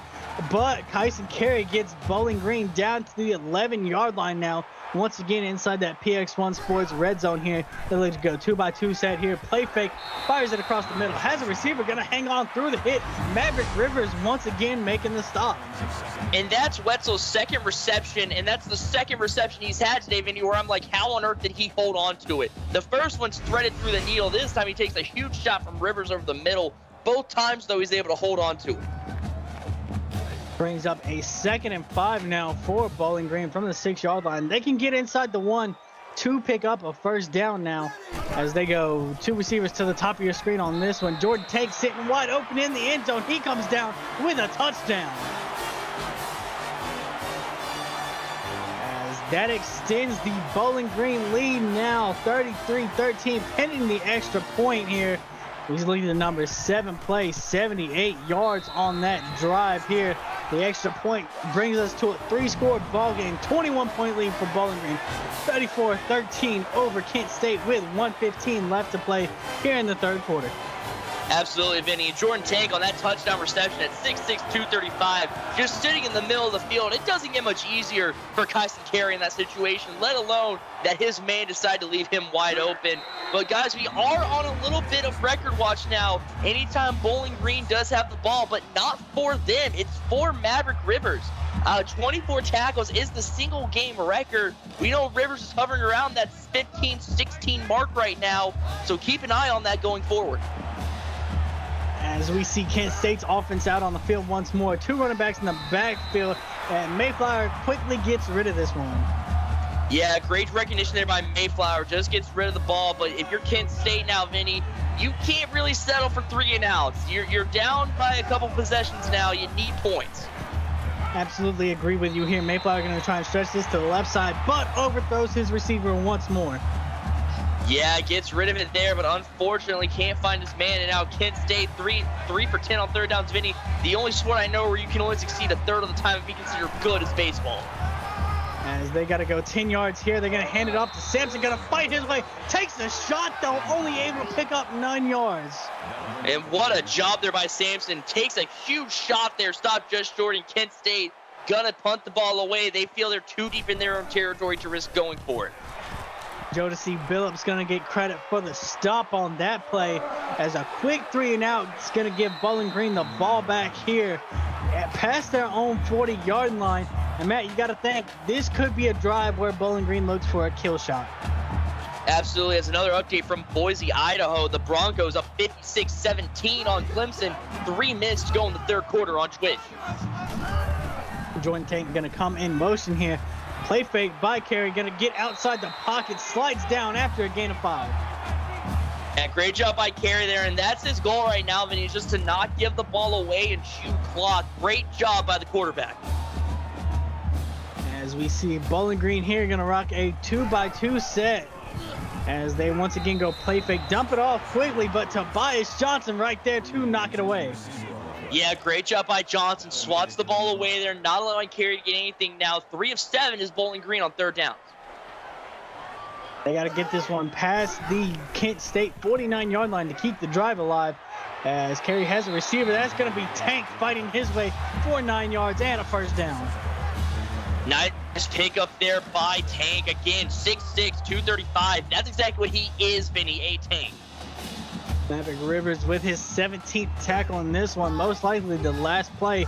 but Kyson Carey gets Bowling Green down to the 11-yard line now. Once again inside that PX1 Sports red zone here. They look to go 2-by-2 set here. Play fake, fires it across the middle. Has a receiver going to hang on through the hit. Maverick Rivers once again making the stop. And that's Wetzel's second reception, and that's the second reception he's had today, Vinny, where I'm like, how on earth did he hold on to it? The first one's threaded through the needle. This time he takes a huge shot from Rivers over the middle. Both times, though, he's able to hold on to it. Brings up a 2nd and 5 now for Bowling Green from the 6-yard line. They can get inside the 1 to pick up a first down now as they go 2 receivers to the top of your screen on this one. Jordan Tank sitting wide open in the end zone. He comes down with a touchdown. As that extends the Bowling Green lead now 33-13, pending the extra point here. He's leading the number 7 play, 78 yards on that drive here. The extra point brings us to a 3-score ball game, 21-point lead for Bowling Green, 34-13 over Kent State with 1:15 left to play here in the 3rd quarter. Absolutely, Vinny. Jordan Tank on that touchdown reception at 6'6", 235, just sitting in the middle of the field. It doesn't get much easier for Kyson Carey in that situation, let alone that his man decided to leave him wide open. But guys, we are on a little bit of record watch now. Anytime Bowling Green does have the ball, but not for them. It's for Maverick Rivers. 24 tackles is the single game record. We know Rivers is hovering around that 15-16 mark right now, so keep an eye on that going forward. As we see Kent State's offense out on the field once more. 2 running backs in the backfield, and Mayflower quickly gets rid of this one. Yeah, great recognition there by Mayflower. Just gets rid of the ball, but if you're Kent State now, Vinny, you can't really settle for 3 and outs. You're down by a couple possessions now. You need points. Absolutely agree with you here. Mayflower going to try and stretch this to the left side, but overthrows his receiver once more. Yeah, gets rid of it there, but unfortunately can't find his man. And now Kent State 3 for 10 on 3rd downs. Vinny, the only sport I know where you can only succeed a third of the time if you consider good is baseball. As they got to go 10 yards here, they're going to hand it off to Sampson. Going to fight his way. Takes the shot, though, only able to pick up 9 yards. And what a job there by Sampson. Takes a huge shot there, stopped just short, and Kent State gonna punt the ball away. They feel they're too deep in their own territory to risk going for it. Jodeci Billups going to get credit for the stop on that play, as a quick 3 and out is going to give Bowling Green the ball back here past their own 40-yard line. And Matt, you got to think this could be a drive where Bowling Green looks for a kill shot. Absolutely. As another update from Boise, Idaho, the Broncos up 56-17 on Clemson. 3 minutes to go in the 3rd quarter on Twitch. Jordan Tank going to come in motion here. Play fake by Carey, going to get outside the pocket, slides down after a gain of 5. And great job by Carey there, and that's his goal right now, Vinny, just to not give the ball away and shoot clock. Great job by the quarterback. As we see Bowling Green here going to rock a 2-by-2 set. as they once again go play fake, dump it off quickly, but Tobias Johnson right there to knock it away. Yeah, great job by Johnson. Swats the ball away there, not allowing Carey to get anything now. 3 of 7 is Bowling Green on 3rd down. They got to get this one past the Kent State 49-yard line to keep the drive alive, as Carey has a receiver. That's going to be Tank fighting his way for 9 yards and a 1st down. Nice pickup there by Tank. Again, 6'6", 235. That's exactly what he is, Vinny, a tank. Maverick Rivers with his 17th tackle in this one. Most likely the last play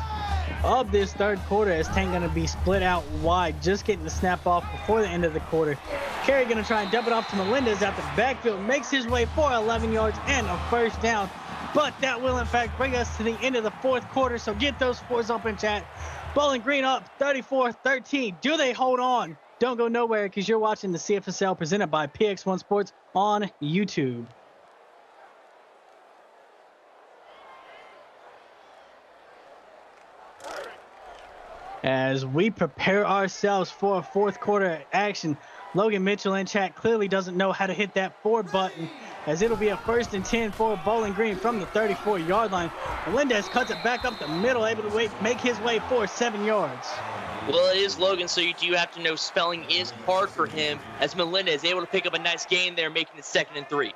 of this 3rd quarter, as Tank going to be split out wide, just getting the snap off before the end of the quarter. Carey going to try and dump it off to Melendez out the backfield. Makes his way for 11 yards and a 1st down. But that will, in fact, bring us to the end of the 4th quarter. So get those scores up in chat. Bowling Green up 34-13. Do they hold on? Don't go nowhere, because you're watching the CFSL presented by PX1 Sports on YouTube. As we prepare ourselves for a 4th quarter action, Logan Mitchell in chat clearly doesn't know how to hit that 4 button, as it'll be a 1st and 10 for Bowling Green from the 34-yard line. Melendez cuts it back up the middle, able to make his way for 7 yards. Well, it is Logan, so you do have to know spelling is hard for him, as Melendez is able to pick up a nice gain there, making it 2nd and 3.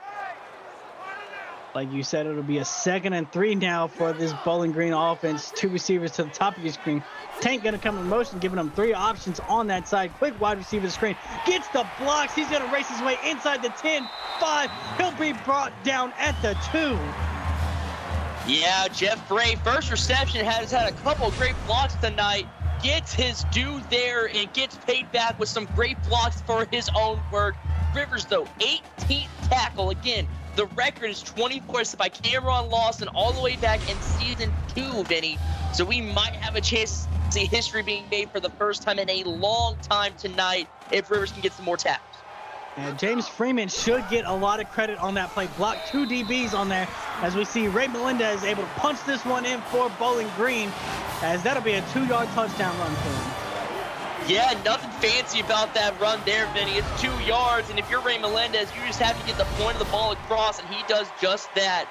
Like you said, it'll be a 2nd and 3 now for this Bowling Green offense. 2 receivers to the top of your screen. Tank going to come in motion, giving him 3 options on that side. Quick wide receiver screen. Gets the blocks. He's going to race his way inside the 10, 5. He'll be brought down at the 2. Yeah, Jeff Gray, first reception, has had a couple of great blocks tonight. Gets his due there and gets paid back with some great blocks for his own work. Rivers, though, 18th tackle. Again, the record is 24 by Cameron Lawson all the way back in season 2, Vinny. So we might have a chance to see history being made for the first time in a long time tonight if Rivers can get some more tackles. And James Freeman should get a lot of credit on that play. Blocked 2 DBs on there, as we see Ray Melendez able to punch this one in for Bowling Green, as that'll be a 2-yard touchdown run for him. Yeah, nothing fancy about that run there, Vinny. It's 2 yards, and if you're Ray Melendez, you just have to get the point of the ball across, and he does just that.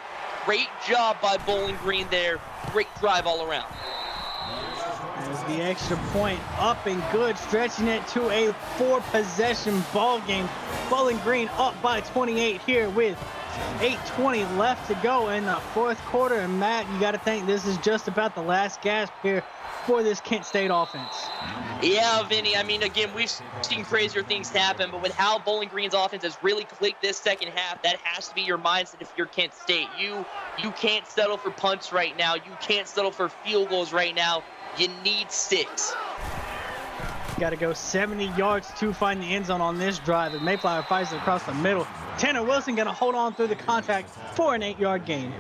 Great job by Bowling Green there. Great drive all around. As the extra point up and good, stretching it to a 4-possession ball game. Bowling Green up by 28 here with 8:20 left to go in the 4th quarter. And Matt, you got to think this is just about the last gasp here for this Kent State offense. Yeah, Vinny, I mean, again, we've seen crazier things happen, but with how Bowling Green's offense has really clicked this 2nd half, that has to be your mindset if you're Kent State. You can't settle for punts right now. You can't settle for field goals right now. You need 6. Got to go 70 yards to find the end zone on this drive, and Mayflower fires it across the middle. Tanner Wilson going to hold on through the contact for an 8-yard gain.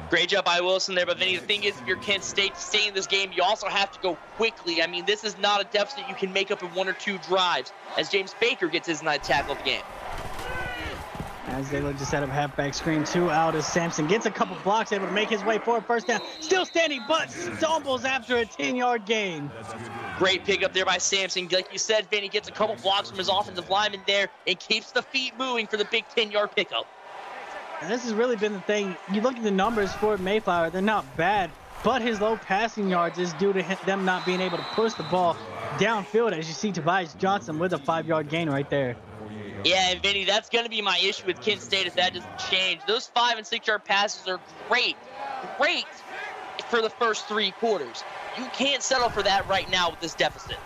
Great job by Wilson there, but Vinny, the thing is, if you're Kent State to stay in this game, you also have to go quickly. I mean, this is not a deficit you can make up in 1 or 2 drives, as James Baker gets his 9th tackle of the game. As they look to set up halfback screen 2 out as Sampson gets a couple blocks, able to make his way for a 1st down. Still standing, but stumbles after a 10-yard gain. Great pickup there by Sampson. Like you said, Vinny gets a couple blocks from his offensive lineman there and keeps the feet moving for the big 10-yard pickup. And this has really been the thing. You look at the numbers for Mayflower, they're not bad, but his low passing yards is due to them not being able to push the ball downfield, as you see Tobias Johnson with a 5-yard gain right there. Yeah, and Vinny, that's going to be my issue with Kent State if that doesn't change. Those 5- and 6-yard passes are great for the first 3 quarters. You can't settle for that right now with this deficit.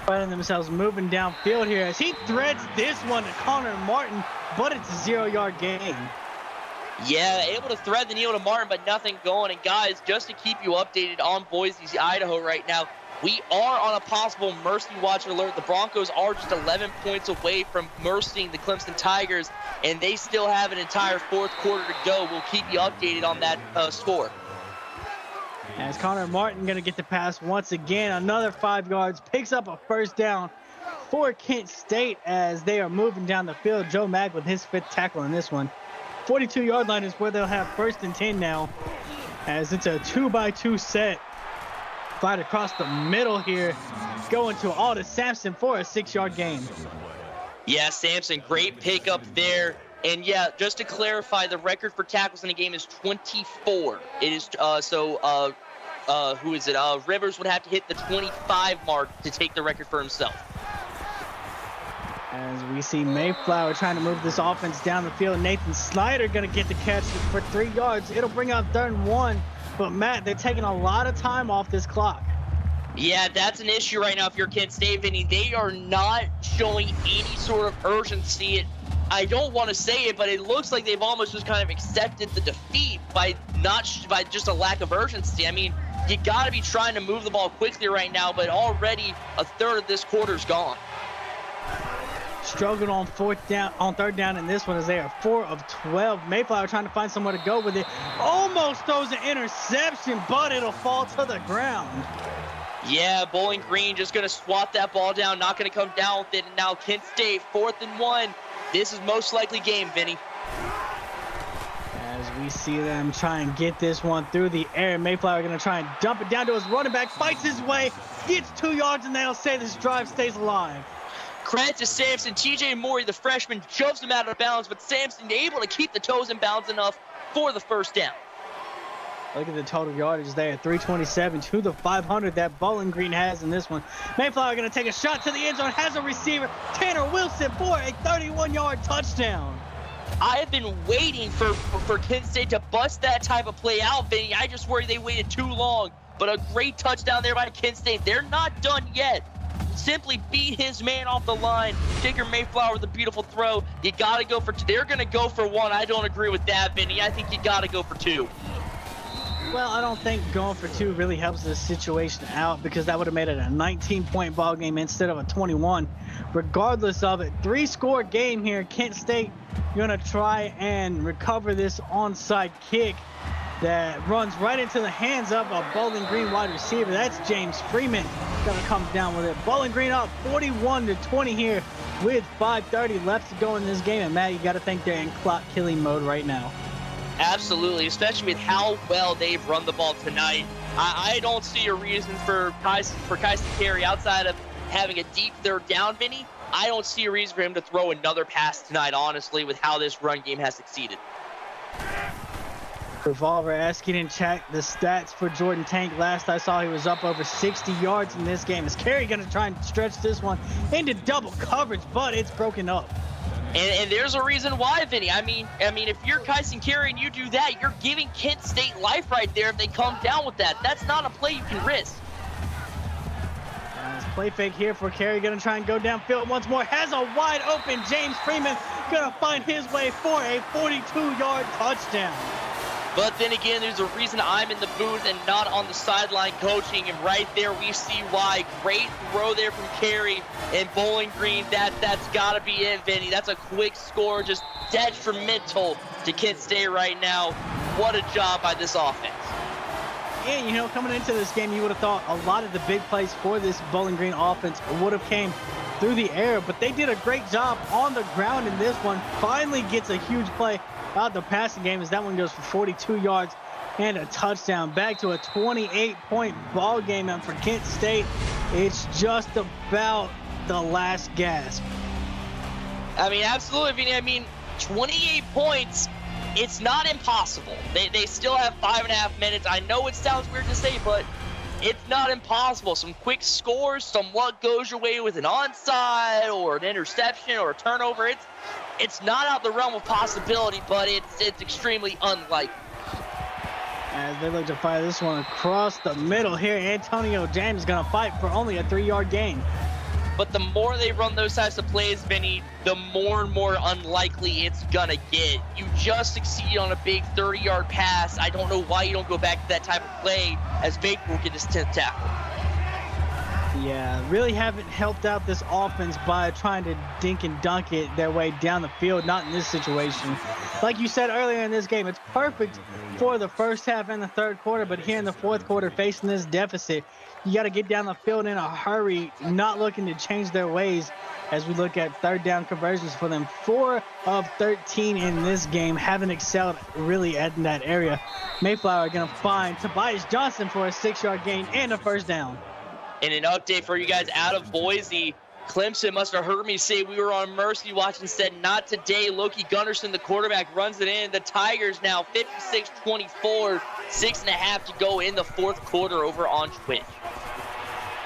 Finding themselves moving downfield here as he threads this one to Connor Martin, but it's a 0-yard gain. Yeah, able to thread the needle to Martin, but nothing going. And guys, just to keep you updated on Boise, Idaho right now, we are on a possible mercy watch alert. The Broncos are just 11 points away from mercying the Clemson Tigers, and they still have an entire 4th quarter to go. We'll keep you updated on that score. As Connor Martin going to get the pass once again, another 5 yards, picks up a 1st down for Kent State as they are moving down the field. Joe Mack with his 5th tackle in this one. 42-yard line is where they'll have 1st and 10 now, as it's a 2-by-2 set. Fight across the middle here, going to Aldis Sampson for a 6-yard gain. Yeah, Sampson, great pickup there. And yeah, just to clarify, the record for tackles in a game is 24. It is who is it? Rivers would have to hit the 25 mark to take the record for himself. As we see Mayflower trying to move this offense down the field. Nathan Snyder going to get the catch for 3 yards. It'll bring up 3rd and 1. But Matt, they're taking a lot of time off this clock. Yeah, that's an issue right now if you're Kent State, Vinny. They are not showing any sort of urgency. I don't want to say it, but it looks like they've almost just kind of accepted the defeat by just a lack of urgency. I mean, you got to be trying to move the ball quickly right now, but already a third of this quarter's gone. Struggled on 3rd down in this one as they are 4 of 12. Mayflower trying to find somewhere to go with it. Almost throws an interception, but it'll fall to the ground. Yeah, Bowling Green just going to swat that ball down, not going to come down with it. And now Kent State, 4th and 1. This is most likely game, Vinny. As we see them try and get this one through the air. Mayflower going to try and dump it down to his running back. Fights his way, gets 2 yards, and they'll say this drive stays alive. Credit to Sampson. TJ Morey, the freshman, shoves him out of bounds, but Sampson able to keep the toes in bounds enough for the 1st down. Look at the total yardage there, 327 to the 500 that Bowling Green has in this one. Mayflower going to take a shot to the end zone, has a receiver, Tanner Wilson, for a 31-yard touchdown. I have been waiting for Kent State to bust that type of play out, Vinny. I just worry they waited too long, but a great touchdown there by Kent State. They're not done yet. Simply beat his man off the line. Digger Mayflower with a beautiful throw. You got to go for 2. They're going to go for 1. I don't agree with that, Vinny. I think you got to go for 2. Well, I don't think going for 2 really helps this situation out because that would have made it a 19-point ball game instead of a 21. Regardless of it, 3-score game here. Kent State going to try and recover this onside kick that runs right into the hands of a Bowling Green wide receiver. That's James Freeman going to come down with it. Bowling Green up 41-20 here with 5:30 left to go in this game. And Matt, you got to think they're in clock killing mode right now. Absolutely, especially with how well they've run the ball tonight. I don't see a reason for Kyson Carey outside of having a deep 3rd down, Vinny. I don't see a reason for him to throw another pass tonight, honestly, with how this run game has succeeded. Revolver asking in chat the stats for Jordan Tank. Last I saw, he was up over 60 yards in this game. Is Carey going to try and stretch this one into double coverage, but it's broken up. And there's a reason why, Vinny. I mean, if you're Kyson Carey and you do that, you're giving Kent State life right there if they come down with that. That's not a play you can risk. It's play fake here for Carey. Going to try and go downfield once more. Has a wide open James Freeman. Going to find his way for a 42-yard touchdown. But then again, there's a reason I'm in the booth and not on the sideline coaching. And right there, we see why. Great throw there from Carey and Bowling Green. That's got to be it, Vinny. That's a quick score, just detrimental to Kent State right now. What a job by this offense. And, you know, coming into this game, you would have thought a lot of the big plays for this Bowling Green offense would have came through the air. But they did a great job on the ground in this one. Finally gets a huge play out the passing game as that one goes for 42 yards and a touchdown. Back to a 28-point ball game, and for Kent State, it's just about the last gasp. I mean, absolutely, Vinny. I mean, 28 points, it's not impossible. They still have 5.5 minutes. I know it sounds weird to say, but it's not impossible. Some quick scores, some luck goes your way with an onside or an interception or a turnover. It's not out the realm of possibility, but it's extremely unlikely. As they look to fire this one across the middle here, Antonio James is going to fight for only a 3-yard gain. But the more they run those types of plays, Vinny, the more and more unlikely it's going to get. You just succeed on a big 30-yard pass. I don't know why you don't go back to that type of play as Baker will get his 10th tackle. Yeah, really haven't helped out this offense by trying to dink and dunk it their way down the field, not in this situation. Like you said earlier in this game, it's perfect for the first half and the 3rd quarter, but here in the 4th quarter, facing this deficit, you got to get down the field in a hurry, not looking to change their ways as we look at 3rd down conversions for them. 4 of 13 in this game, haven't excelled really in that area. Mayflower going to find Tobias Johnson for a 6-yard gain and a 1st down. And an update for you guys out of Boise, Clemson must have heard me say we were on Mercy Watch and said, not today. Loki Gunnarsson, the quarterback, runs it in. The Tigers now 56-24, 6.5 to go in the fourth quarter over on Twitch.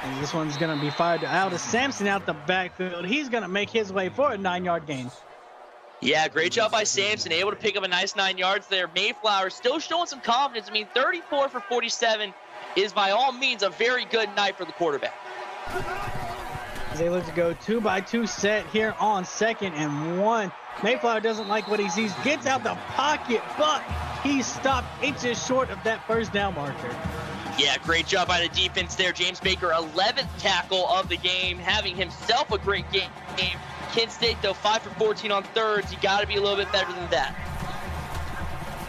And this one's going to be fired out of Sampson out the backfield. He's going to make his way for a 9-yard gain. Yeah, great job by Sampson, able to pick up a nice 9 yards there. Mayflower still showing some confidence. I mean, 34 for 47 is by all means a very good night for the quarterback. As they look to go 2-by-2 set here on 2nd and 1. Mayflower doesn't like what he sees, gets out the pocket, but he's stopped inches short of that first down marker. Yeah, great job by the defense there. James Baker, 11th tackle of the game, having himself a great game. Kent State, though, 5 for 14 on thirds. You got to be a little bit better than that.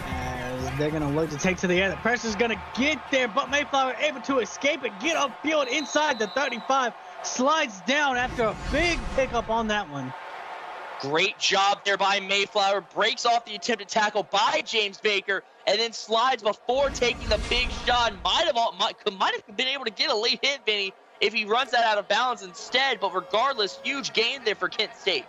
As they're going to look to take to the air. The pressure's going to get there, but Mayflower able to escape it, get upfield inside the 35, slides down after a big pickup on that one. Great job there by Mayflower. Breaks off the attempted tackle by James Baker, and then slides before taking the big shot. Might have been able to get a late hit, Vinny, if he runs that out of bounds instead. But regardless, huge gain there for Kent State.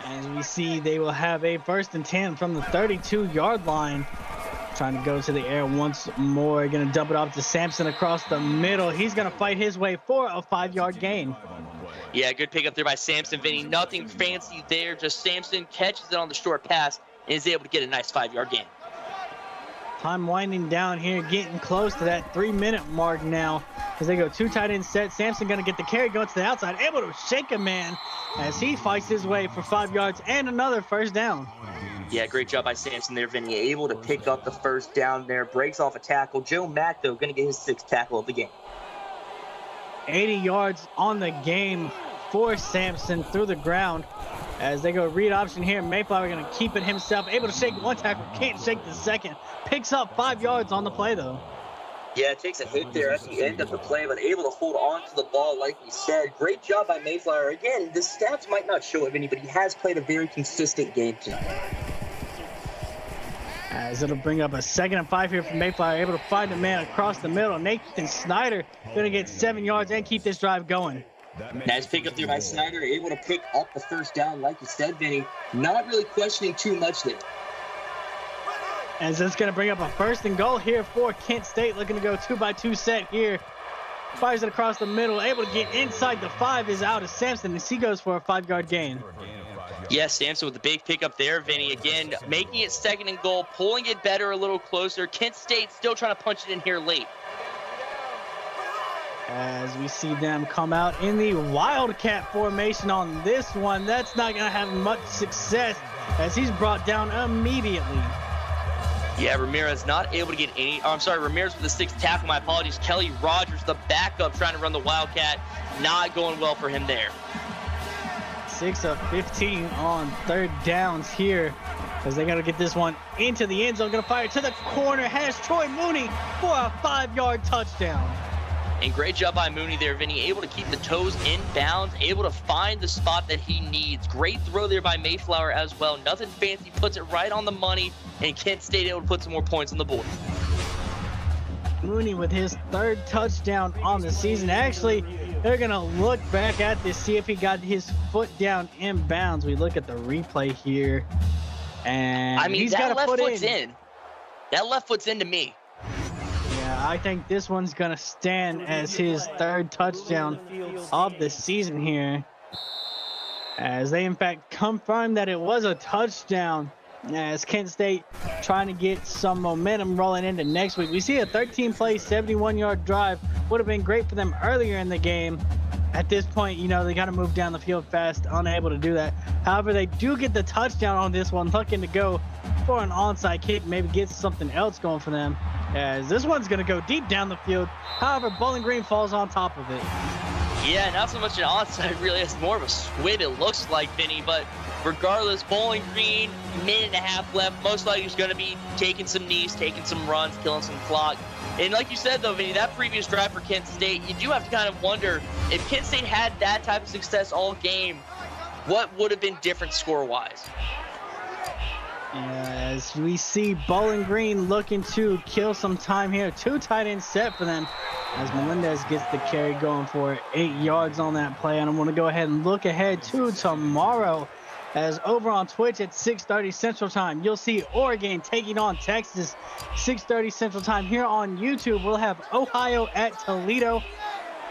As we see, they will have a 1st and 10 from the 32-yard line. Trying to go to the air once more. Going to dump it off to Sampson across the middle. He's going to fight his way for a 5-yard gain. Yeah, good pickup there by Sampson, Vinny. Nothing fancy there. Just Sampson catches it on the short pass and is able to get a nice 5-yard gain. Time winding down here, getting close to that 3-minute mark now. As they go 2 tight end set, Sampson going to get the carry, going to the outside, able to shake a man as he fights his way for 5 yards and another first down. Yeah, great job by Sampson there, Vinny. Able to pick up the first down there, breaks off a tackle. Joe Mack, though, going to get his 6th tackle of the game. 80 yards on the game for Sampson through the ground. As they go read option here, Mayflower going to keep it himself, able to shake one tackle, can't shake the second. Picks up 5 yards on the play, though. Yeah, it takes a hit there at the end of the play, but able to hold on to the ball like we said. Great job by Mayflower. Again, the stats might not show it, Vinny, but he has played a very consistent game tonight. As it'll bring up a 2nd and 5 here from Mayflower, able to find a man across the middle. Nathan Snyder going to get 7 yards and keep this drive going. Nice pickup there by Snyder, able to pick up the first down, like you said, Vinny. Not really questioning too much there. As it's going to bring up a 1st and goal here for Kent State, looking to go 2-by-2 set here. Fires it across the middle, able to get inside the 5 is out of Sampson as he goes for a 5-yard gain. Yes, Sampson with the big pickup there, Vinny. Again, making it 2nd and goal, pulling it better a little closer. Kent State still trying to punch it in here late. As we see them come out in the Wildcat formation on this one. That's not going to have much success as he's brought down immediately. Yeah, Ramirez not able to get any. Oh, I'm sorry, Ramirez with the 6th tackle. My apologies. Kelly Rogers, the backup, trying to run the Wildcat. Not going well for him there. 6 of 15 on 3rd downs here as they got to get this one into the end zone. Going to fire to the corner. Has Troy Mooney for a 5-yard touchdown. And great job by Mooney there, Vinny. Able to keep the toes in bounds, able to find the spot that he needs. Great throw there by Mayflower as well. Nothing fancy, puts it right on the money, and Kent State able to put some more points on the board. Mooney with his 3rd touchdown on the season. Actually, they're going to look back at this, see if he got his foot down in bounds. We look at the replay here, and I mean, he's that got left foot foot's in. That left foot's into me. Yeah, I think this one's going to stand as his 3rd touchdown of the season here. As they, in fact, confirmed that it was a touchdown. As Kent State trying to get some momentum rolling into next week. We see a 13-play, 71-yard drive. Would have been great for them earlier in the game. At this point, you know, they got to move down the field fast, unable to do that. However, they do get the touchdown on this one, looking to go for an onside kick, maybe get something else going for them. As this one's going to go deep down the field. However, Bowling Green falls on top of it. Yeah, not so much an onside, really. It's more of a squib, it looks like, Vinny. But regardless, Bowling Green, 1.5 minutes left. Most likely is going to be taking some knees, taking some runs, killing some clock. And like you said, though, Vinny, that previous drive for Kent State, you do have to kind of wonder if Kent State had that type of success all game, what would have been different score-wise? As we see Bowling Green looking to kill some time here. 2 tight end set for them. as Melendez gets the carry going for 8 yards on that play. And I'm going to go ahead and look ahead to tomorrow, as over on Twitch at 6:30 Central Time, you'll see Oregon taking on Texas. 6:30 Central Time. Here on YouTube, we'll have Ohio at Toledo.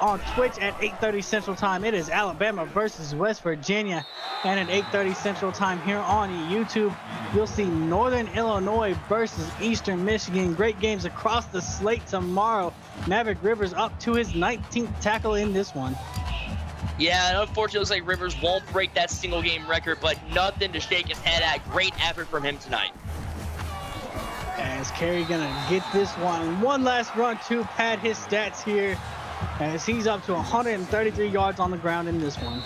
On Twitch at 8:30 Central Time, it is Alabama versus West Virginia. And at 8:30 Central Time here on YouTube, you'll see Northern Illinois versus Eastern Michigan. Great games across the slate tomorrow. Maverick Rivers up to his 19th tackle in this one. Yeah, and unfortunately, it looks like Rivers won't break that single game record, but nothing to shake his head at. Great effort from him tonight. As Carey gonna get this one last run to pad his stats here, as he's up to 133 yards on the ground in this one.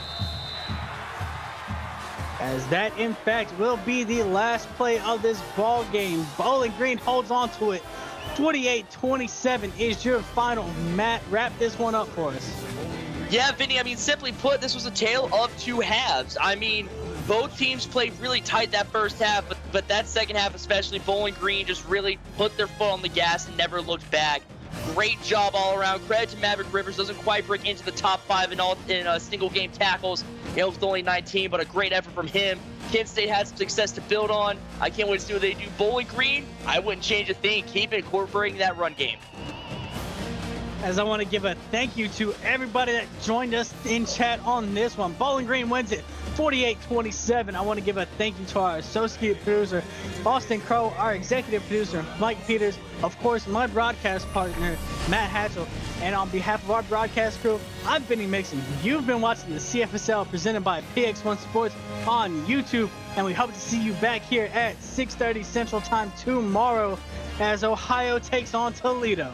As that, in fact, will be the last play of this ball game. Bowling Green holds on to it. 28-27 is your final. Matt, wrap this one up for us. Yeah, Vinny, I mean, simply put, this was a tale of two halves. I mean, both teams played really tight that first half, but that second half especially, Bowling Green just really put their foot on the gas and never looked back. Great job all around. Credit to Maverick Rivers. Doesn't quite break into the top 5 in single game tackles, with only 19, but a great effort from him. Kent State had some success to build on. I can't wait to see what they do. Bowling Green, I wouldn't change a thing. Keep incorporating that run game. As I want to give a thank you to everybody that joined us in chat on this one. Bowling Green wins it 48-27. I want to give a thank you to our associate producer, Austin Crow, our executive producer, Mike Peters, of course, my broadcast partner, Matt Hatchell. And on behalf of our broadcast crew, I'm Benny Mixon. You've been watching the CFSL presented by PX1 Sports on YouTube. And we hope to see you back here at 6:30 Central Time tomorrow as Ohio takes on Toledo.